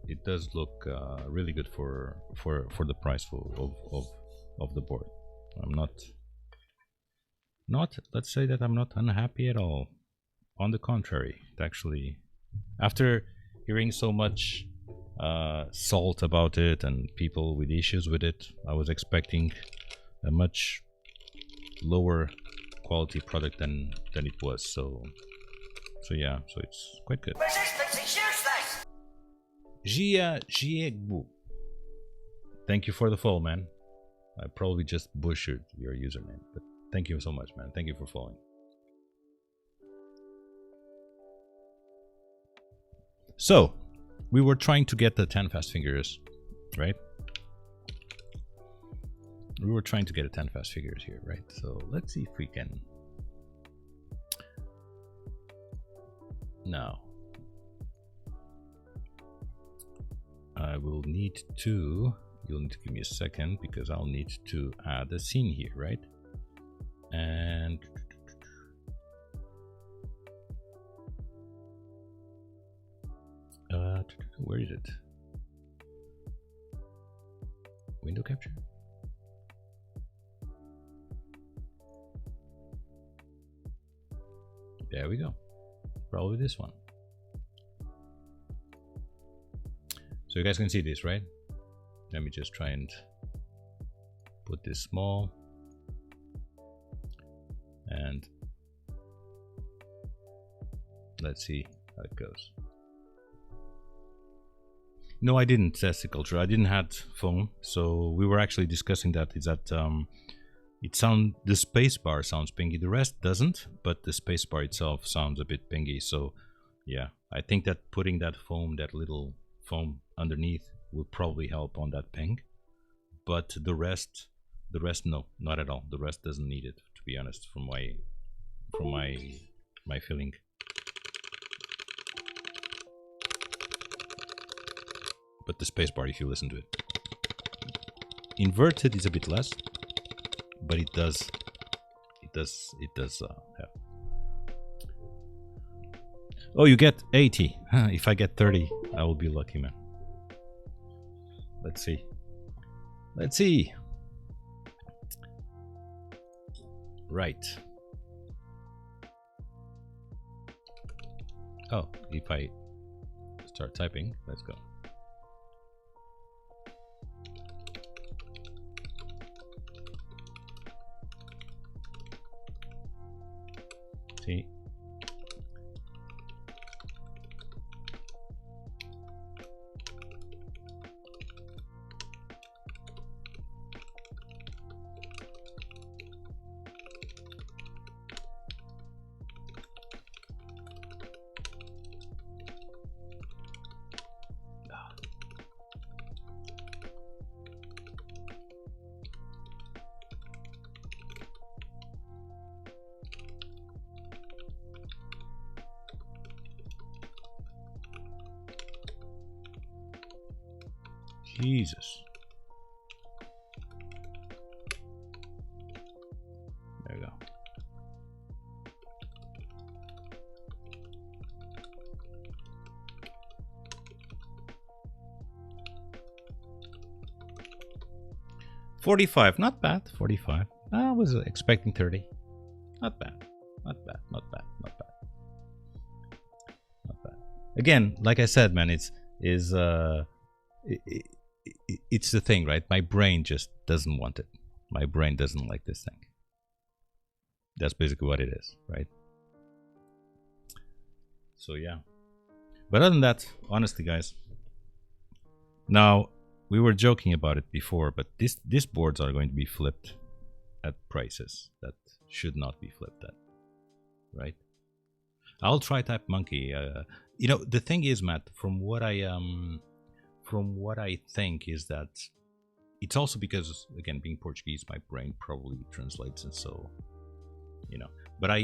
It does look really good for the price of the board. I'm not, let's say that I'm not unhappy at all. On the contrary, it actually, after hearing so much salt about it and people with issues with it, I was expecting a much lower quality product than it was. So yeah, so it's quite good. Resistance is useless! Gia Jiegbu, thank you for the follow, man. I probably just butchered your username, but thank you so much, man. Thank you for following. So, we were trying to get the 10 fast fingers, right? We were trying to get a 10 fast fingers here, right? So, let's see if we can. Now, I will need to, you'll need to give me a second because I'll need to add a scene here, right? And where is it? Window capture? There we go. Probably this one. So you guys can see this, right? Let me just try and put this small. And let's see how it goes. No, I didn't test culture. I didn't have foam, so we were actually discussing that. Is that the spacebar sounds pingy. The rest doesn't, but the spacebar itself sounds a bit pingy. So yeah, I think that putting that foam, that little foam underneath, will probably help on that ping. But the rest, no, not at all. The rest doesn't need it, to be honest, from my feeling. But the spacebar, if you listen to it, inverted is a bit less, but it does have. Oh, you get 80. If I get 30, I will be lucky, man. Let's see. Let's see. Right. Oh, if I start typing, let's go. See? Jesus. There we go. $45, not bad. $45. I was expecting 30. Not bad. Not bad. Not bad. Not bad. Not bad. Again, like I said, man, it's the thing, right? My brain just doesn't want it. My brain doesn't like this thing. That's basically what it is, right? So yeah. But other than that, honestly, guys. Now, we were joking about it before, but these boards are going to be flipped at prices that should not be flipped at, right? I'll try Type Monkey. You know, the thing is, Matt, from what I think is that it's also because, again, being Portuguese, my brain probably translates it, so, you know. But I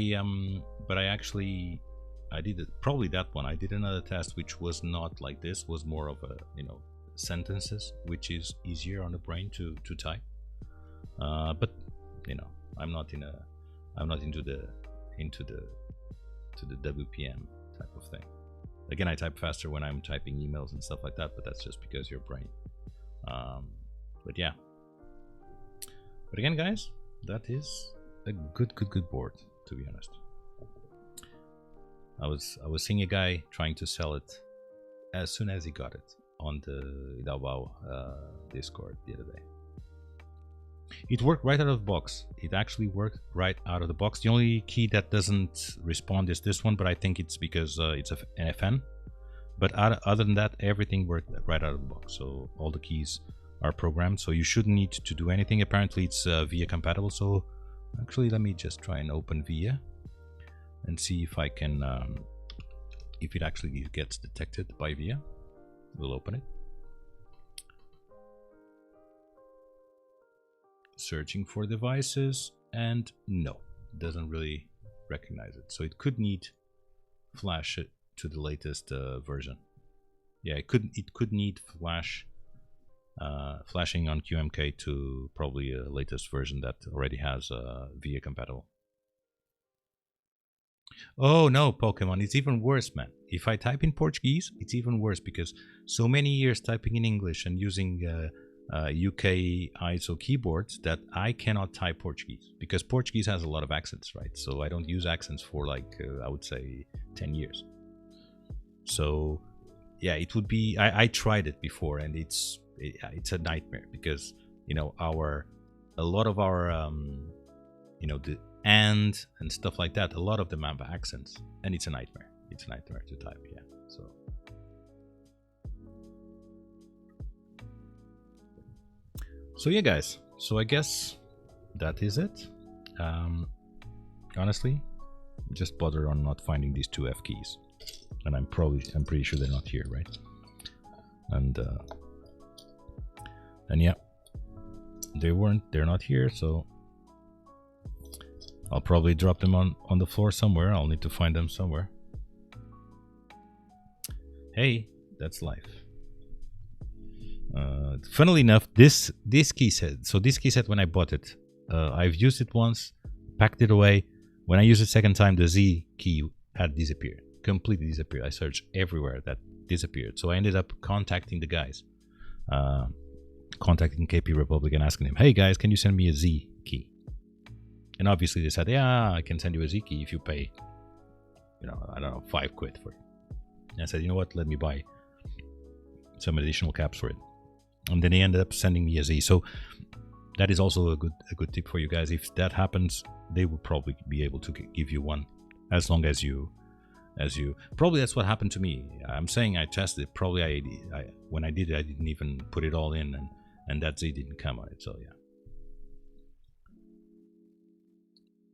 did it, probably that one. I did another test which was not like this, was more of a, you know, sentences, which is easier on the brain to type. But you know, I'm not into the WPM type of thing. Again, I type faster when I'm typing emails and stuff like that, but that's just because your brain. But yeah. But again, guys, that is a good board, to be honest. I was seeing a guy trying to sell it as soon as he got it on the IDOBAO Discord the other day. It worked right out of the box. It actually worked right out of the box. The only key that doesn't respond is this one, but I think it's because it's an FN. But other than that, everything worked right out of the box. So all the keys are programmed, so you shouldn't need to do anything. Apparently it's VIA compatible, so actually let me just try and open VIA and see if I can, if it actually gets detected by VIA. We'll open it. Searching for devices, and no, it doesn't really recognize it. So it could need flash it to the latest version. Yeah, it could need flashing on QMK to probably a latest version that already has VIA compatible. Oh no, Pokemon, it's even worse, man. If I type in Portuguese, it's even worse because so many years typing in English and using UK ISO keyboards that I cannot type Portuguese because Portuguese has a lot of accents, right? So I don't use accents for like, I would say 10 years. So yeah, it would be, I tried it before and it's a nightmare because, you know, a lot of our, you know, the and stuff like that, a lot of them have accents and it's a nightmare. It's a nightmare to type, yeah. So yeah, guys, so I guess that is it. Honestly, just bother on not finding these two F keys, and I'm pretty sure they're not here, right? And yeah, they're not here, so I'll probably drop them on the floor somewhere. I'll need to find them somewhere. Hey, that's life. Funnily enough, this key set. So this key set, when I bought it, I've used it once, packed it away. When I used it second time, the Z key had disappeared, completely disappeared. I searched everywhere, that disappeared. So I ended up contacting the guys, contacting KP Republic and asking them, "Hey guys, can you send me a Z key?" And obviously they said, "Yeah, I can send you a Z key if you pay, you know, I don't know, 5 quid for it." I said, you know what, let me buy some additional caps for it. And then he ended up sending me a Z. So that is also a good tip for you guys. If that happens, they will probably be able to give you one, as long as you probably that's what happened to me. I'm saying I tested it. Probably I when I did it, I didn't even put it all in, and that Z didn't come on it. So yeah.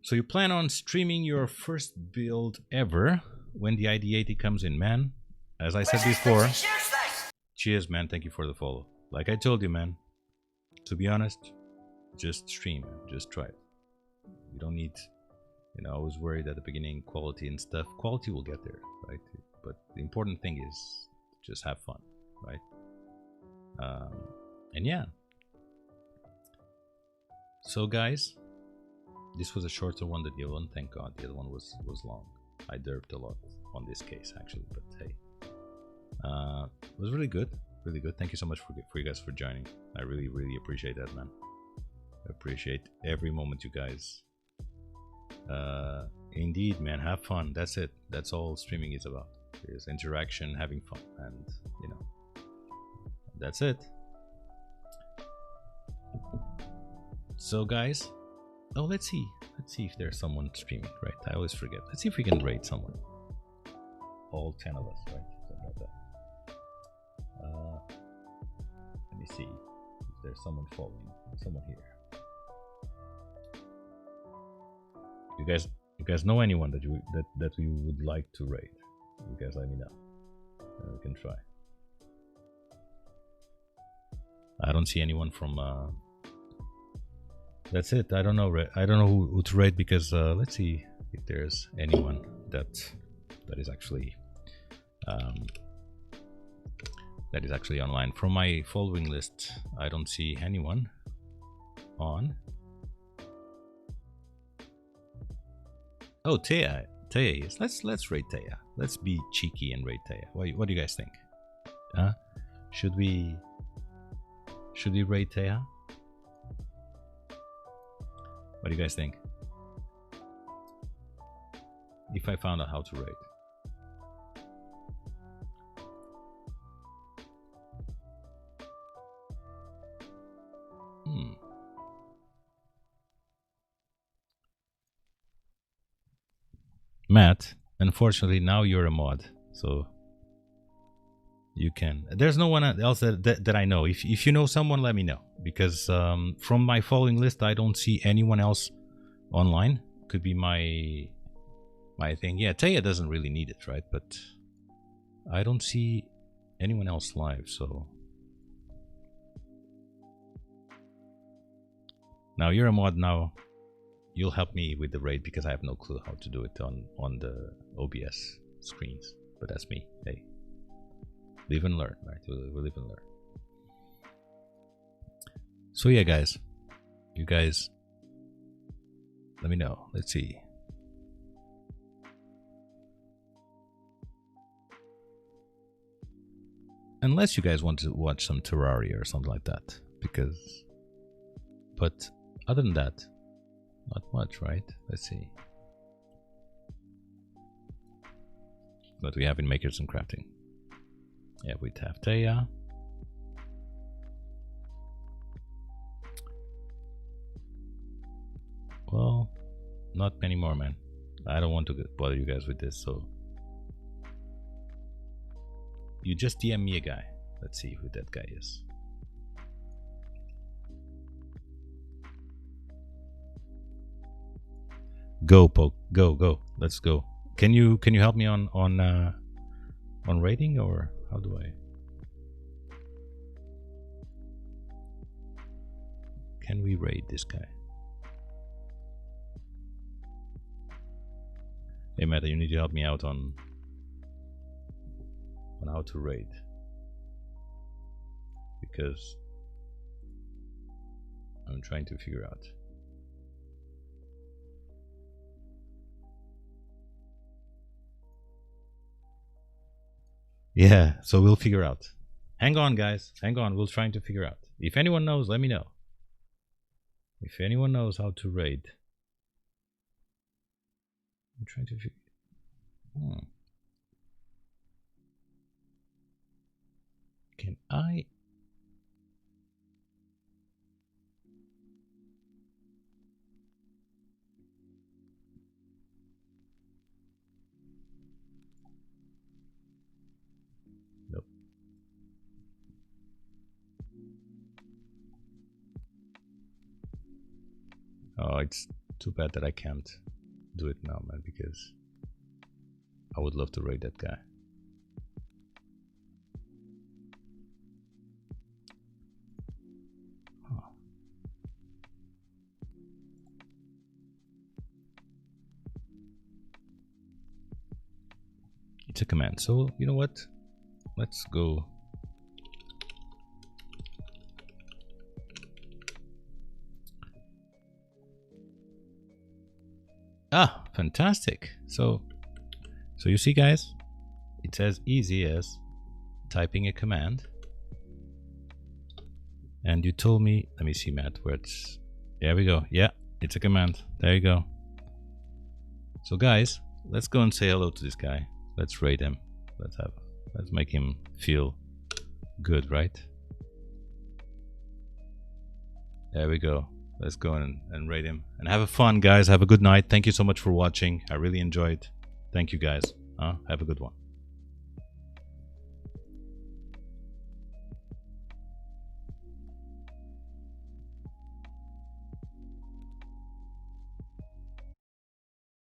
So you plan on streaming your first build ever when the ID80 comes in, man. As I said before, cheers, man. Thank you for the follow. Like I told you, man, to be honest, just stream, just try it. You don't need, you know, I was worried at the beginning, quality and stuff. Quality will get there, right? But the important thing is just have fun, right? And yeah. So guys, this was a shorter one than the other one. Thank God, the other one was long. I derped a lot on this case actually, but hey, it was really good, really good. Thank you so much for you guys for joining. I really appreciate that, man. I appreciate every moment, you guys. Indeed, man, have fun. That's it. That's all streaming is about. There's interaction, having fun, and you know, that's it. So guys, oh, let's see if there's someone streaming, right? I always forget. Let's see if we can rate someone. All 10 of us, right? Something like that. Let me see if there's someone following. Someone here. You guys know anyone that we would like to rate? You guys let me know. We can try. I don't see anyone from. That's it. I don't know. I don't know who to rate because let's see if there's anyone that is actually online. From my following list, I don't see anyone on. Oh, Taya is. Let's rate Taya. Let's be cheeky and rate Taya. What do you guys think? Huh? Should we rate Taya? What do you guys think? If I found out how to rate. Matt, unfortunately now you're a mod, so you can. There's no one else that I know. If you know someone, let me know, because from my following list I don't see anyone else online. Could be my thing. Yeah, Taya doesn't really need it, right? But I don't see anyone else live, so now you're a mod. Now you'll help me with the raid because I have no clue how to do it on the OBS screens. But that's me. Hey, live and learn, right? We'll live and learn. So yeah, guys, you guys, let me know. Let's see. Unless you guys want to watch some Terraria or something like that, because. But other than that, not much, right? Let's see. What we have in Makers and Crafting. Yeah, we have Taya. Well, not many more, man. I don't want to bother you guys with this, so you just DM me a guy. Let's see who that guy is. Go, Poke. Go. Let's go. Can you help me on rating, or how do I? Can we raid this guy? Hey, Matt, you need to help me out on how to raid, because I'm trying to figure out. Yeah, so we'll figure out. Hang on, guys. Hang on. We're trying to figure out. If anyone knows, let me know. If anyone knows how to raid. I'm trying to figure. Can I? Nope. Oh, it's too bad that I can't do it now, man, because I would love to raid that guy. It's a command, so you know what? Let's go. Ah, fantastic. So you see, guys, it's as easy as typing a command. And you told me, let me see, Matt, where it's, there we go. Yeah, it's a command. There you go. So guys, let's go and say hello to this guy. Let's raid him. Let's make him feel good, right? There we go. Let's go and raid him. And have a fun, guys. Have a good night. Thank you so much for watching. I really enjoyed. Thank you, guys. Have a good one.